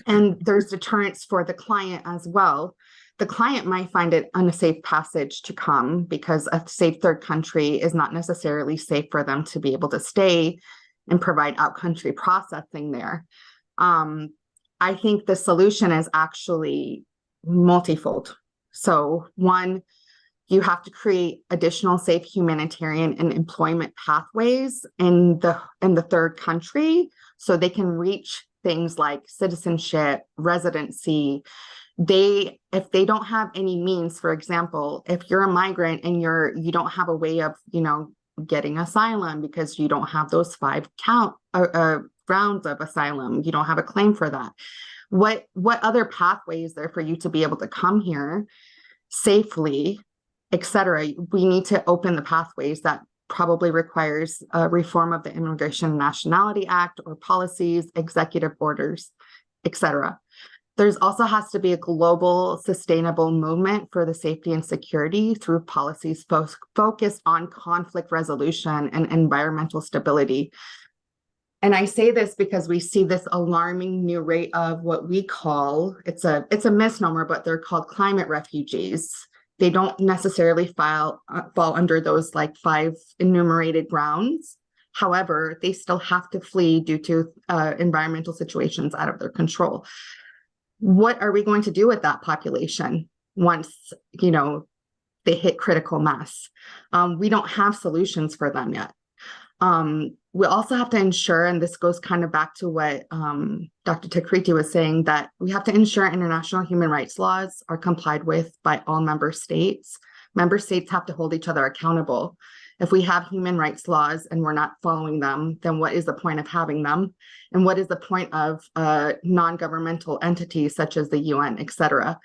And there's deterrence for the client as well. The client might find it unsafe passage to come because a safe third country is not necessarily safe for them to be able to stay and provide out-country processing there. I think the solution is actually multifold. So one, you have to create additional safe humanitarian and employment pathways in the third country so they can reach things like citizenship, residency. If they don't have any means, for example, if you're a migrant and you don't have a way of, getting asylum because you don't have those 5 rounds of asylum, you don't have a claim for that. What other pathway is there for you to be able to come here safely, etc.? We need to open the pathways. That probably requires a reform of the Immigration and Nationality Act or policies, executive orders, etc. There's also has to be a global sustainable movement for the safety and security through policies focused on conflict resolution and environmental stability. And I say this because we see this alarming new rate of what we call, it's a misnomer, but they're called climate refugees. They don't necessarily fall under those 5 enumerated grounds. However, they still have to flee due to environmental situations out of their control. What are we going to do with that population once, they hit critical mass? We don't have solutions for them yet. We also have to ensure, and this goes kind of back to what Dr. Takriti was saying, that we have to ensure international human rights laws are complied with by all member states. Member states have to hold each other accountable. If we have human rights laws and we're not following them, then what is the point of having them? And what is the point of non-governmental entities such as the UN, et cetera?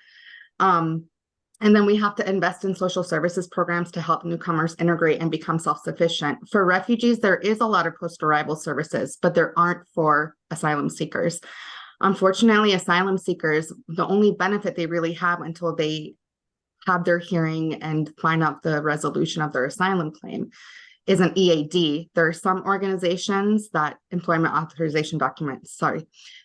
And then we have to invest in social services programs to help newcomers integrate and become self-sufficient. For refugees, there is a lot of post-arrival services, but there aren't for asylum seekers. Unfortunately, asylum seekers, the only benefit they really have until they have their hearing and find out the resolution of their asylum claim is an EAD. There are some organizations that employment authorization documents,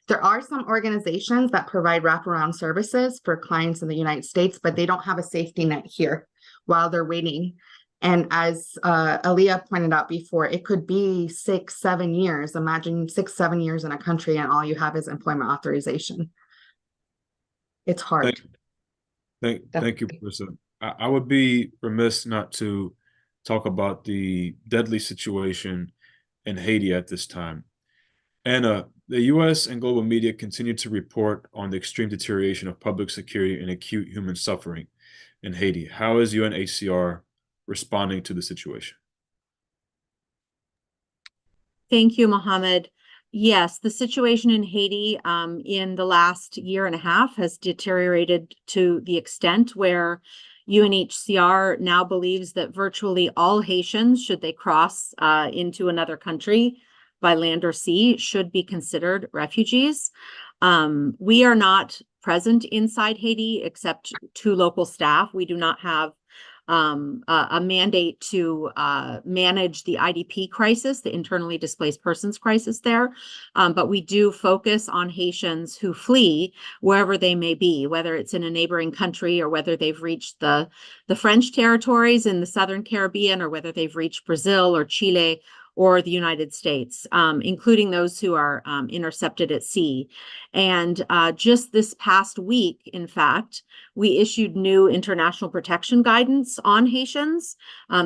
there are some organizations that provide wraparound services for clients in the United States, but they don't have a safety net here while they're waiting. And as Aaliyah pointed out before, it could be 6, 7 years. Imagine 6, 7 years in a country and all you have is employment authorization. It's hard. Thank you, Marissa. I would be remiss not to talk about the deadly situation in Haiti at this time. Anna, the US and global media continue to report on the extreme deterioration of public security and acute human suffering in Haiti. How is UNHCR responding to the situation? Thank you, Mohammed. Yes, the situation in Haiti in the last year and a half has deteriorated to the extent where UNHCR now believes that virtually all Haitians, should they cross into another country by land or sea, should be considered refugees. We are not present inside Haiti except 2 local staff. We do not have a mandate to manage the IDP crisis, the internally displaced persons crisis there. But we do focus on Haitians who flee wherever they may be, whether it's in a neighboring country or whether they've reached the French territories in the Southern Caribbean or whether they've reached Brazil or Chile or the United States, including those who are intercepted at sea. And just this past week, in fact, we issued new international protection guidance on Haitians.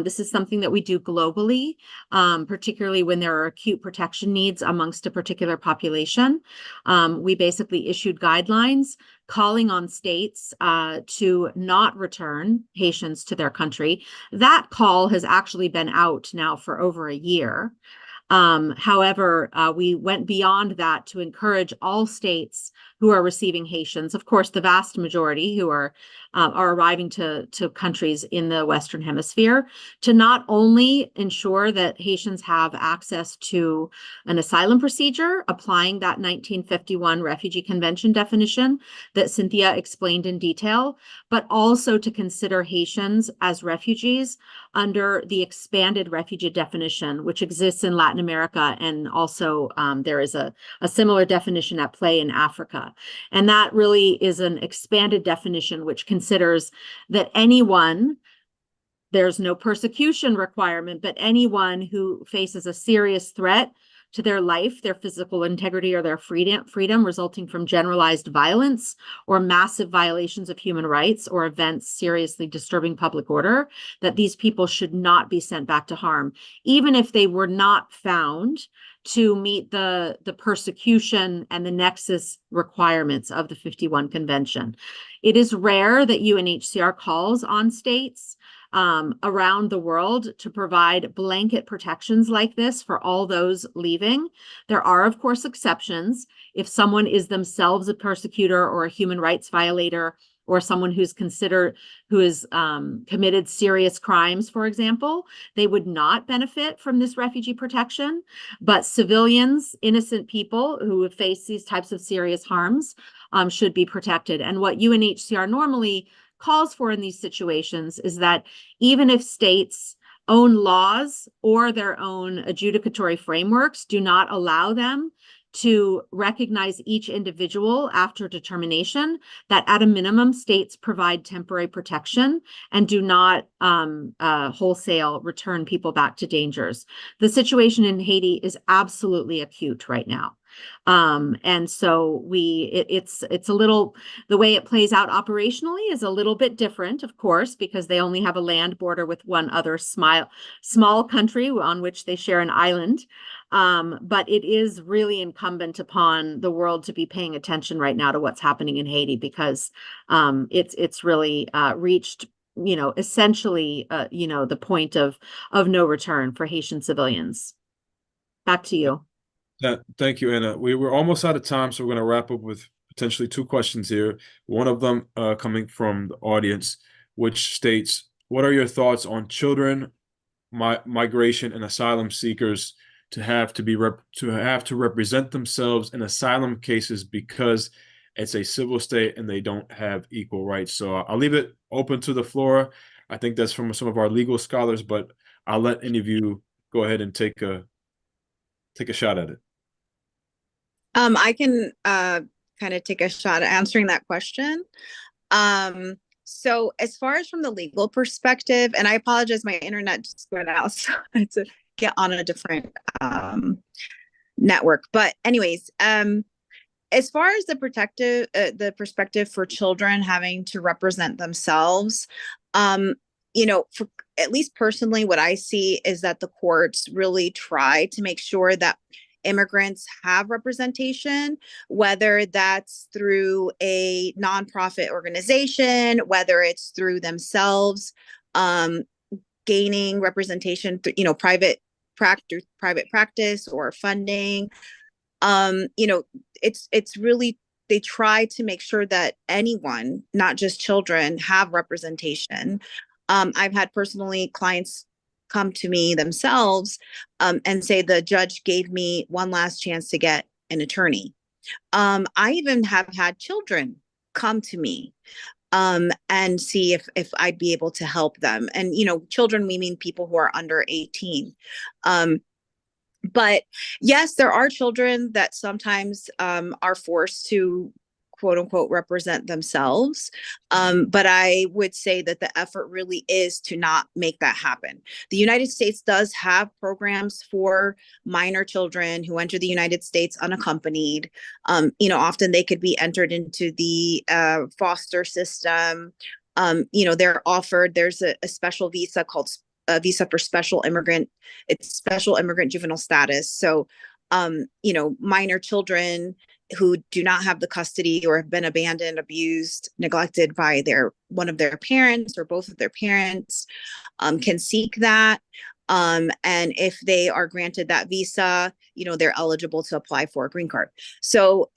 This is something that we do globally, particularly when there are acute protection needs amongst a particular population. We basically issued guidelines calling on states to not return Haitians to their country. That call has actually been out now for over a year. However, we went beyond that to encourage all states who are receiving Haitians, of course, the vast majority who are arriving to countries in the Western Hemisphere, to not only ensure that Haitians have access to an asylum procedure, applying that 1951 Refugee Convention definition that Cynthia explained in detail, but also to consider Haitians as refugees under the expanded refugee definition, which exists in Latin America, and also there is a similar definition at play in Africa. And that really is an expanded definition which considers that anyone, there's no persecution requirement, but anyone who faces a serious threat to their life, their physical integrity, or their freedom resulting from generalized violence or massive violations of human rights or events seriously disturbing public order, that these people should not be sent back to harm, even if they were not found to meet the persecution and the nexus requirements of the 51 Convention. It is rare that UNHCR calls on states around the world to provide blanket protections like this for all those leaving. There are, of course, exceptions. If someone is themselves a persecutor or a human rights violator, or someone who has committed serious crimes, for example, they would not benefit from this refugee protection. But civilians, innocent people who have faced these types of serious harms should be protected. And what UNHCR normally calls for in these situations is that even if states' own laws or their own adjudicatory frameworks do not allow them to recognize each individual after determination, that at a minimum, states provide temporary protection and do not wholesale return people back to dangers. The situation in Haiti is absolutely acute right now. And so it's a little, the way it plays out operationally is a little bit different, of course, because they only have a land border with one other small country on which they share an island. But it is really incumbent upon the world to be paying attention right now to what's happening in Haiti, because it's really reached, essentially, the point of no return for Haitian civilians. Back to you. Thank you, Anna. We're almost out of time, so we're going to wrap up with potentially 2 questions here. One of them coming from the audience, which states, what are your thoughts on children, migration, and asylum seekers to have to represent themselves in asylum cases because it's a civil state and they don't have equal rights? So I'll leave it open to the floor. I think that's from some of our legal scholars, but I'll let any of you go ahead and take a shot at it. I can kind of take a shot at answering that question. So as far as from the legal perspective, and I apologize, my internet just went out, so I had to get on a different network. But anyways, as far as the perspective for children having to represent themselves, for at least personally, what I see is that the courts really try to make sure that immigrants have representation, whether that's through a nonprofit organization, whether it's through themselves, gaining representation through, private practice or funding. It's really, they try to make sure that anyone, not just children, have representation. I've had personally clients come to me themselves and say the judge gave me one last chance to get an attorney. I even have had children come to me and see if I'd be able to help them. And, children, we mean people who are under 18. But yes, there are children that sometimes are forced to quote unquote represent themselves. But I would say that the effort really is to not make that happen. The United States does have programs for minor children who enter the United States unaccompanied. Often they could be entered into the foster system. There's a special visa called a visa for special immigrant. It's special immigrant juvenile status. So, minor children who do not have the custody or have been abandoned, abused, neglected by one of their parents or both of their parents can seek that. And if they are granted that visa, they're eligible to apply for a green card. So,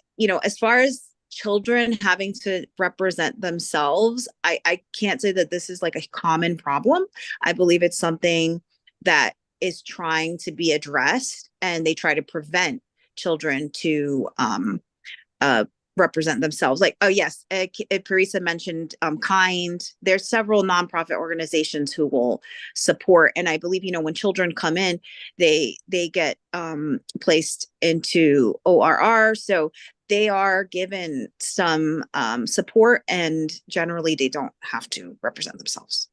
as far as children having to represent themselves, I can't say that this is like a common problem. I believe it's something that is trying to be addressed, and they try to prevent children to represent themselves. Like, oh yes, Parisa mentioned Kind. There's several nonprofit organizations who will support, and I believe when children come in, they get placed into ORR, so they are given some support, and generally they don't have to represent themselves.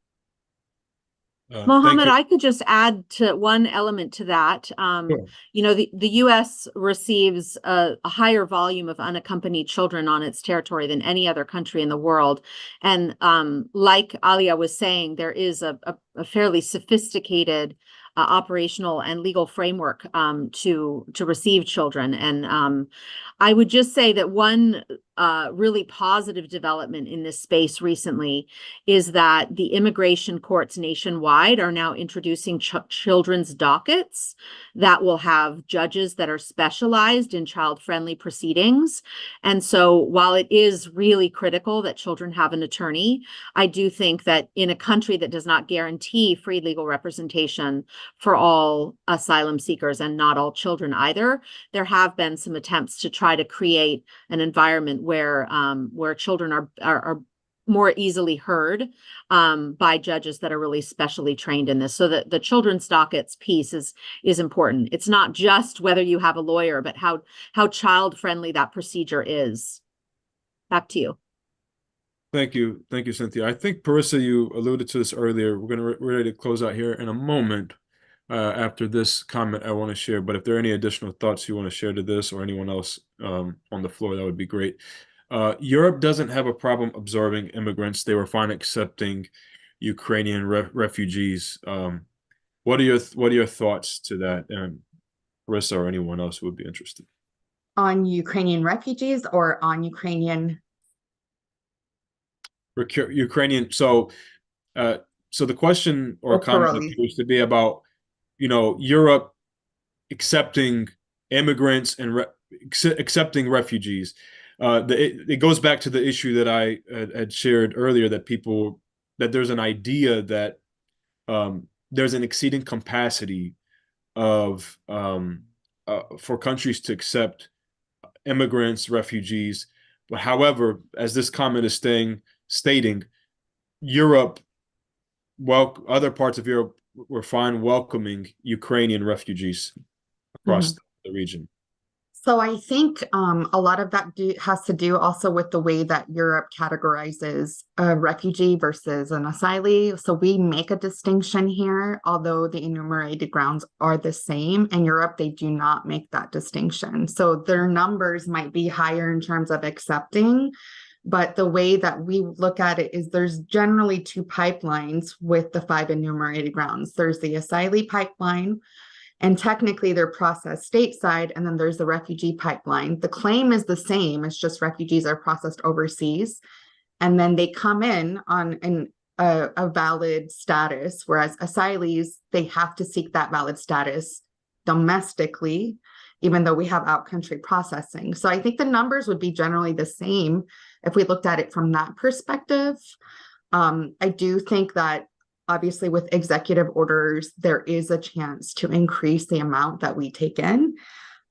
Mohammed, I could just add to one element to that. Sure. The U.S. receives a higher volume of unaccompanied children on its territory than any other country in the world. And like Alia was saying, there is a fairly sophisticated operational and legal framework to receive children. And I would just say that one really positive development in this space recently is that the immigration courts nationwide are now introducing children's dockets that will have judges that are specialized in child-friendly proceedings. And so while it is really critical that children have an attorney, I do think that in a country that does not guarantee free legal representation for all asylum seekers and not all children either, there have been some attempts to try to create an environment where children are more easily heard by judges that are really specially trained in this. So that the children's dockets piece is important. It's not just whether you have a lawyer, but how child-friendly that procedure is. Back to you. Thank you, Cynthia. I think Parisa, you alluded to this earlier. We're ready to close out here in a moment. After this comment I want to share, but if there are any additional thoughts you want to share to this or anyone else on the floor, that would be great. Europe doesn't have a problem absorbing immigrants. They were fine accepting Ukrainian refugees. What are your thoughts to that? And Parisa or anyone else who would be interested. On Ukrainian refugees or on Ukrainian? Ukrainian. So the question or comment appears to be about Europe accepting immigrants and accepting refugees. It goes back to the issue that I had shared earlier, that there's an idea that there's an exceeding capacity of for countries to accept immigrants, refugees. But however, as this comment is stating, Europe, other parts of Europe were fine welcoming Ukrainian refugees across the region. So I think a lot of that has to do also with the way that Europe categorizes a refugee versus an asylee. So we make a distinction here, although the enumerated grounds are the same. In Europe, they do not make that distinction. So their numbers might be higher in terms of accepting, but the way that we look at it is there's generally two pipelines with the 5 enumerated grounds. There's the asylee pipeline, and technically they're processed stateside, and then there's the refugee pipeline. The claim is the same, it's just refugees are processed overseas, and then they come in on a valid status, whereas asylees, they have to seek that valid status domestically, even though we have out-country processing. So I think the numbers would be generally the same if we looked at it from that perspective. I do think that obviously with executive orders, there is a chance to increase the amount that we take in.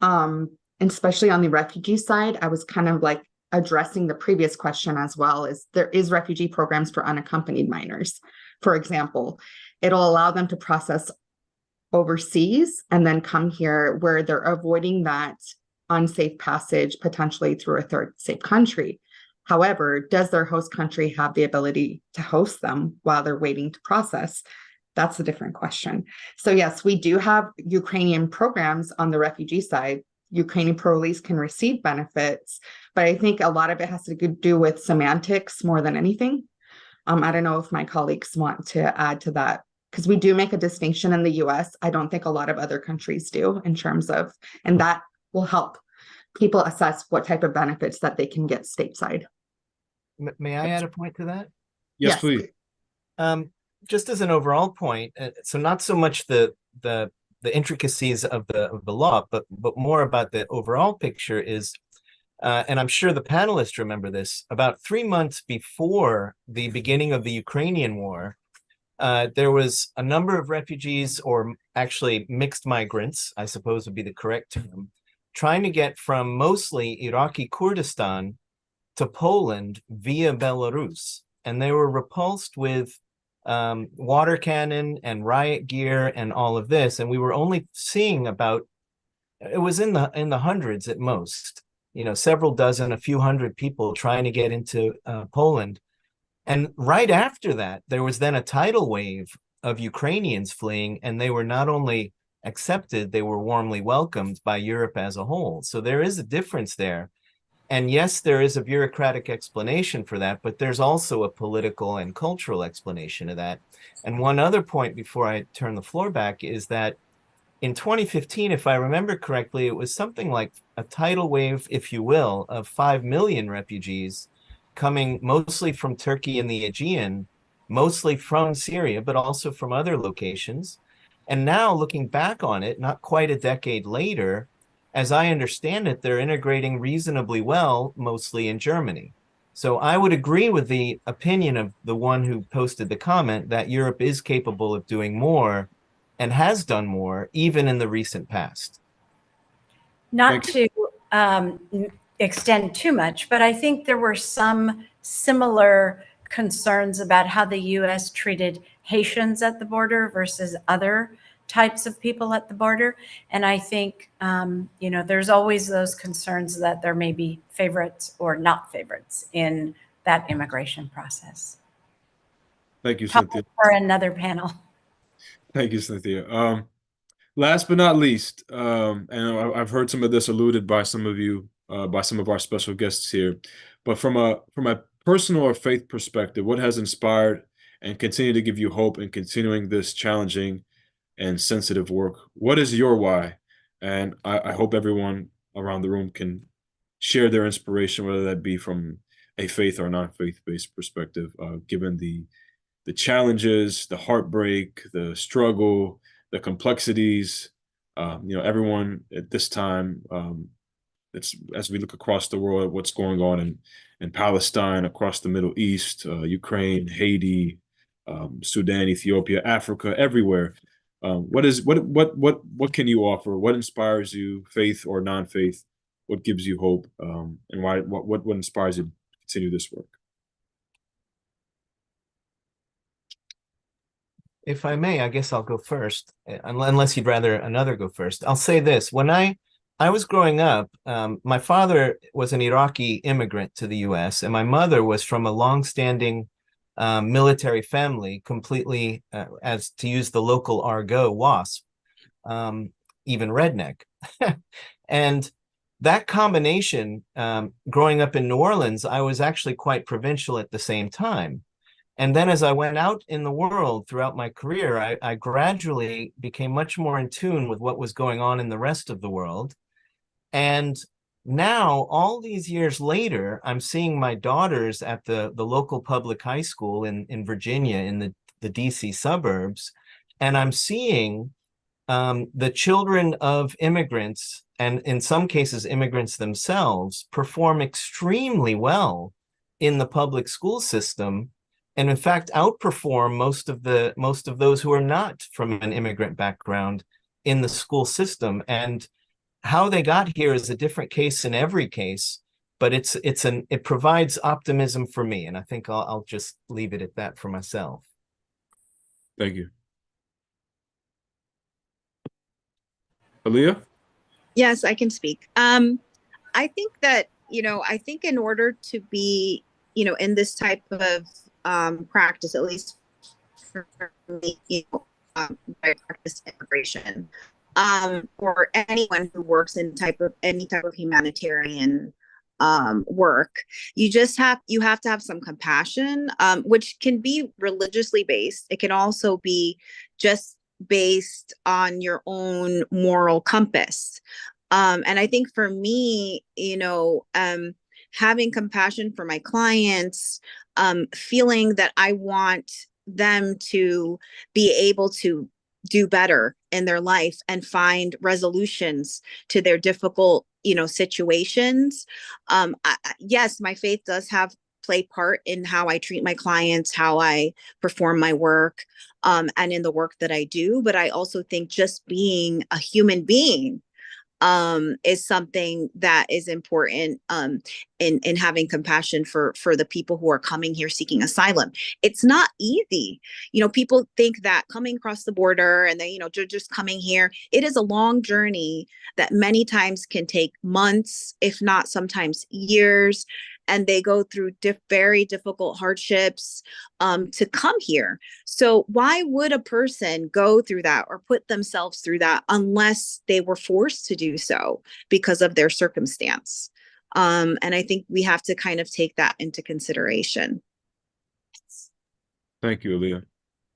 And especially on the refugee side, I was kind of like addressing the previous question as well, is there is refugee programs for unaccompanied minors. For example, it'll allow them to process overseas and then come here where they're avoiding that unsafe passage potentially through a third safe country. However, does their host country have the ability to host them while they're waiting to process? That's a different question. So yes, we do have Ukrainian programs on the refugee side. Ukrainian parolees can receive benefits, but I think a lot of it has to do with semantics more than anything. I don't know if my colleagues want to add to that, because we do make a distinction in the US. I don't think a lot of other countries do in terms of, and that will help people assess what type of benefits that they can get stateside. May I add a point to that? Yes, please. Just as an overall point, so not so much the intricacies of the law, but more about the overall picture is, and I'm sure the panelists remember this, about 3 months before the beginning of the Ukrainian war, there was a number of refugees, or actually mixed migrants, I suppose would be the correct term, trying to get from mostly Iraqi Kurdistan to Poland via Belarus. And they were repulsed with water cannon and riot gear and all of this. And we were only seeing about, it was in the hundreds at most, several dozen, a few hundred people trying to get into Poland. And right after that, there was then a tidal wave of Ukrainians fleeing, and they were not only accepted, they were warmly welcomed by Europe as a whole. So there is a difference there. And yes, there is a bureaucratic explanation for that, but there's also a political and cultural explanation of that. And one other point before I turn the floor back is that in 2015, if I remember correctly, it was something like a tidal wave, if you will, of 5 million refugees coming mostly from Turkey and the Aegean, mostly from Syria, but also from other locations. And now looking back on it, not quite a decade later, as I understand it, they're integrating reasonably well, mostly in Germany. So I would agree with the opinion of the one who posted the comment that Europe is capable of doing more and has done more, even in the recent past. Not to extend too much, but I think there were some similar concerns about how the U.S. treated Haitians at the border versus other types of people at the border. And I think, there's always those concerns that there may be favorites or not favorites in that immigration process. Thank you, Cynthia. For another panel. Thank you, Cynthia. Last but not least, and I've heard some of this alluded by some of you, by some of our special guests here, but from a personal or faith perspective, what has inspired and continue to give you hope in continuing this challenging and sensitive work? What is your why? And I hope everyone around the room can share their inspiration, whether that be from a faith or non-faith-based perspective, given the challenges, the heartbreak, the struggle, the complexities. Everyone at this time, as we look across the world at what's going on in Palestine, across the Middle East, Ukraine, Haiti, Sudan, Ethiopia, Africa, everywhere. What can you offer? What inspires you, faith or non-faith? What gives you hope? And why? What inspires you to continue this work? If I may, I guess I'll go first, unless you'd rather another go first. I'll say this: when I I was growing up, my father was an Iraqi immigrant to the US, and my mother was from a longstanding military family, completely, as to use the local argot, WASP, even redneck. And that combination, growing up in New Orleans, I was actually quite provincial at the same time. And then as I went out in the world throughout my career, I gradually became much more in tune with what was going on in the rest of the world. And now, all these years later, I'm seeing my daughters at the local public high school in Virginia, in the DC suburbs, and I'm seeing the children of immigrants, and in some cases immigrants themselves, perform extremely well in the public school system, and in fact outperform most of those who are not from an immigrant background in the school system. And how they got here is a different case in every case, but it provides optimism for me, and I think I'll just leave it at that for myself. Thank you. Aaliyah? Yes, I can speak. I think that, I think in order to be, in this type of practice, at least for me, I practice immigration, or anyone who works in any type of humanitarian work, you have to have some compassion, which can be religiously based. It can also be just based on your own moral compass. And I think for me, having compassion for my clients, feeling that I want them to be able to do better in their life and find resolutions to their difficult, situations. Yes, my faith does play part in how I treat my clients, how I perform my work, and in the work that I do. But I also think just being a human being is something that is important in having compassion for the people who are coming here seeking asylum. It's not easy. People think that coming across the border and then, just coming here, it is a long journey that many times can take months, if not sometimes years. And they go through very difficult hardships to come here. So why would a person go through that or put themselves through that unless they were forced to do so because of their circumstance? And I think we have to kind of take that into consideration. Thank you, Aaliyah.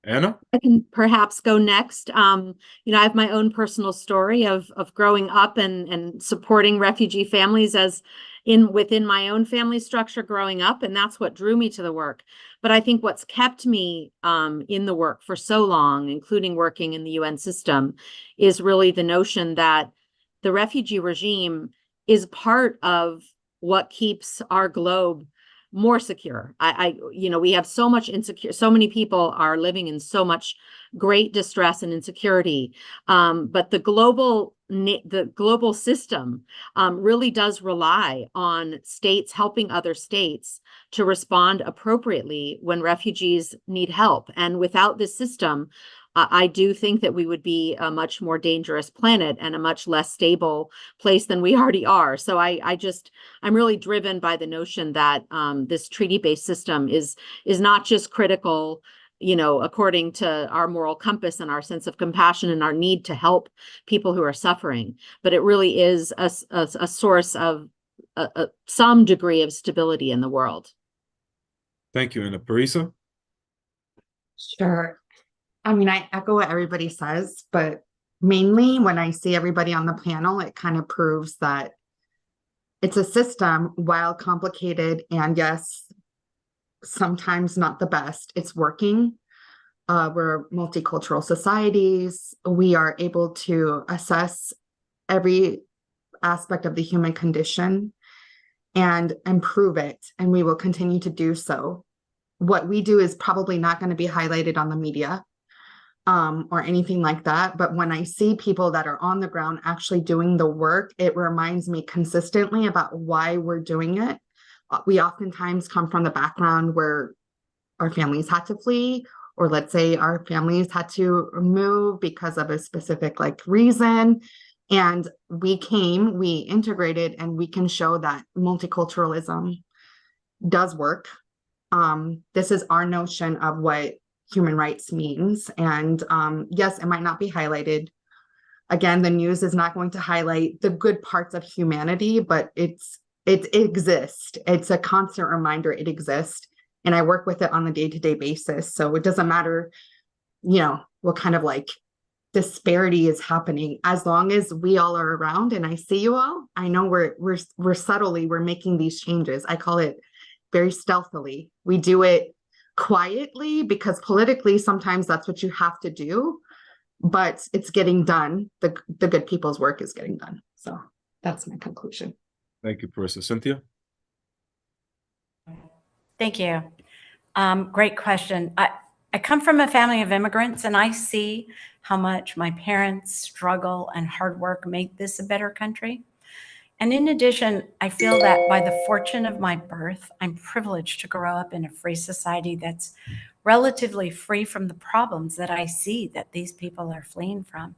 Anna? I can perhaps go next. I have my own personal story of growing up and supporting refugee families within my own family structure growing up, and that's what drew me to the work. But I think what's kept me in the work for so long, including working in the UN system, is really the notion that the refugee regime is part of what keeps our globe more secure. We have so much so many people are living in so much great distress and insecurity. But the global system really does rely on states helping other states to respond appropriately when refugees need help. And without this system, I do think that we would be a much more dangerous planet and a much less stable place than we already are. So I'm really driven by the notion that this treaty-based system is not just critical, according to our moral compass and our sense of compassion and our need to help people who are suffering, but it really is a source of some degree of stability in the world. Thank you, Anna. Parisa? Sure. I mean, I echo what everybody says, but mainly when I see everybody on the panel, it kind of proves that it's a system, while complicated and yes, sometimes not the best, it's working. We're multicultural societies. We are able to assess every aspect of the human condition and improve it, and we will continue to do so. What we do is probably not going to be highlighted on the media or anything like that. But when I see people that are on the ground actually doing the work, it reminds me consistently about why we're doing it. We oftentimes come from the background where our families had to flee, or let's say our families had to move because of a specific reason. And we came, we integrated, and we can show that multiculturalism does work. This is our notion of what human rights means. And yes, it might not be highlighted. Again, the news is not going to highlight the good parts of humanity, but it exists. It's a constant reminder it exists. And I work with it on a day-to-day basis. So it doesn't matter, what kind of like disparity is happening, as long as we all are around and I see you all. I know we're subtly, we're making these changes. I call it very stealthily. We do it quietly because politically sometimes that's what you have to do, but it's getting done. The good people's work is getting done. So that's my conclusion. Thank you, Parissa. Cynthia? Thank you. Great question. I come from a family of immigrants, and I see how much my parents' struggle and hard work make this a better country. And in addition, I feel that by the fortune of my birth, I'm privileged to grow up in a free society that's relatively free from the problems that I see that these people are fleeing from.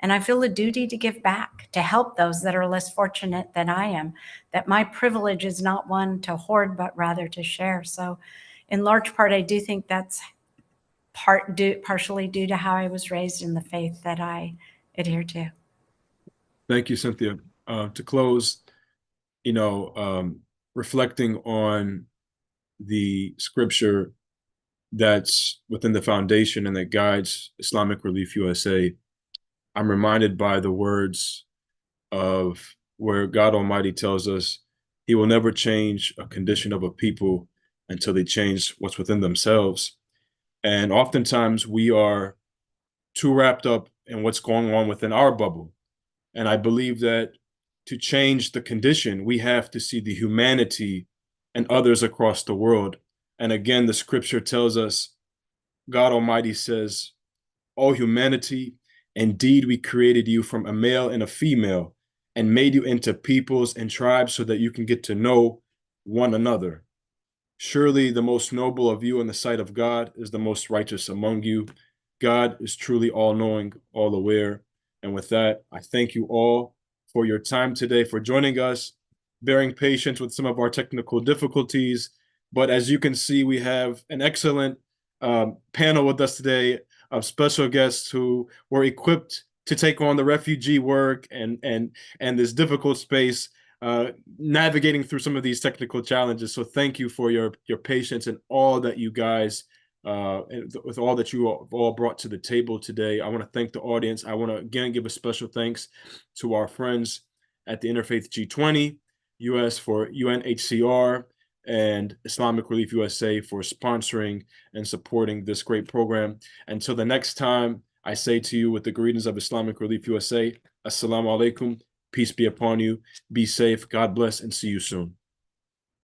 And I feel a duty to give back, to help those that are less fortunate than I am, that my privilege is not one to hoard, but rather to share. So in large part, I do think that's partially due to how I was raised in the faith that I adhere to. Thank you, Cynthia. To close, reflecting on the scripture that's within the foundation and that guides Islamic Relief USA, I'm reminded by the words of where God Almighty tells us He will never change a condition of a people until they change what's within themselves. And oftentimes we are too wrapped up in what's going on within our bubble. And I believe that to change the condition, we have to see the humanity and others across the world. And again, the scripture tells us, God Almighty says, all humanity, indeed we created you from a male and a female and made you into peoples and tribes so that you can get to know one another. Surely the most noble of you in the sight of God is the most righteous among you. God is truly all-knowing, all-aware. And with that, I thank you all for your time today, for joining us, bearing patience with some of our technical difficulties. But as you can see, we have an excellent panel with us today of special guests who were equipped to take on the refugee work and this difficult space, navigating through some of these technical challenges. So thank you for your patience and all that you guys, with all that you all brought to the table today. I want to thank the audience. I want to again give a special thanks to our friends at the Interfaith G20, US for UNHCR, and Islamic Relief USA for sponsoring and supporting this great program. Until the next time, I say to you with the greetings of Islamic Relief USA, Assalamu alaikum, peace be upon you, be safe, God bless, and see you soon.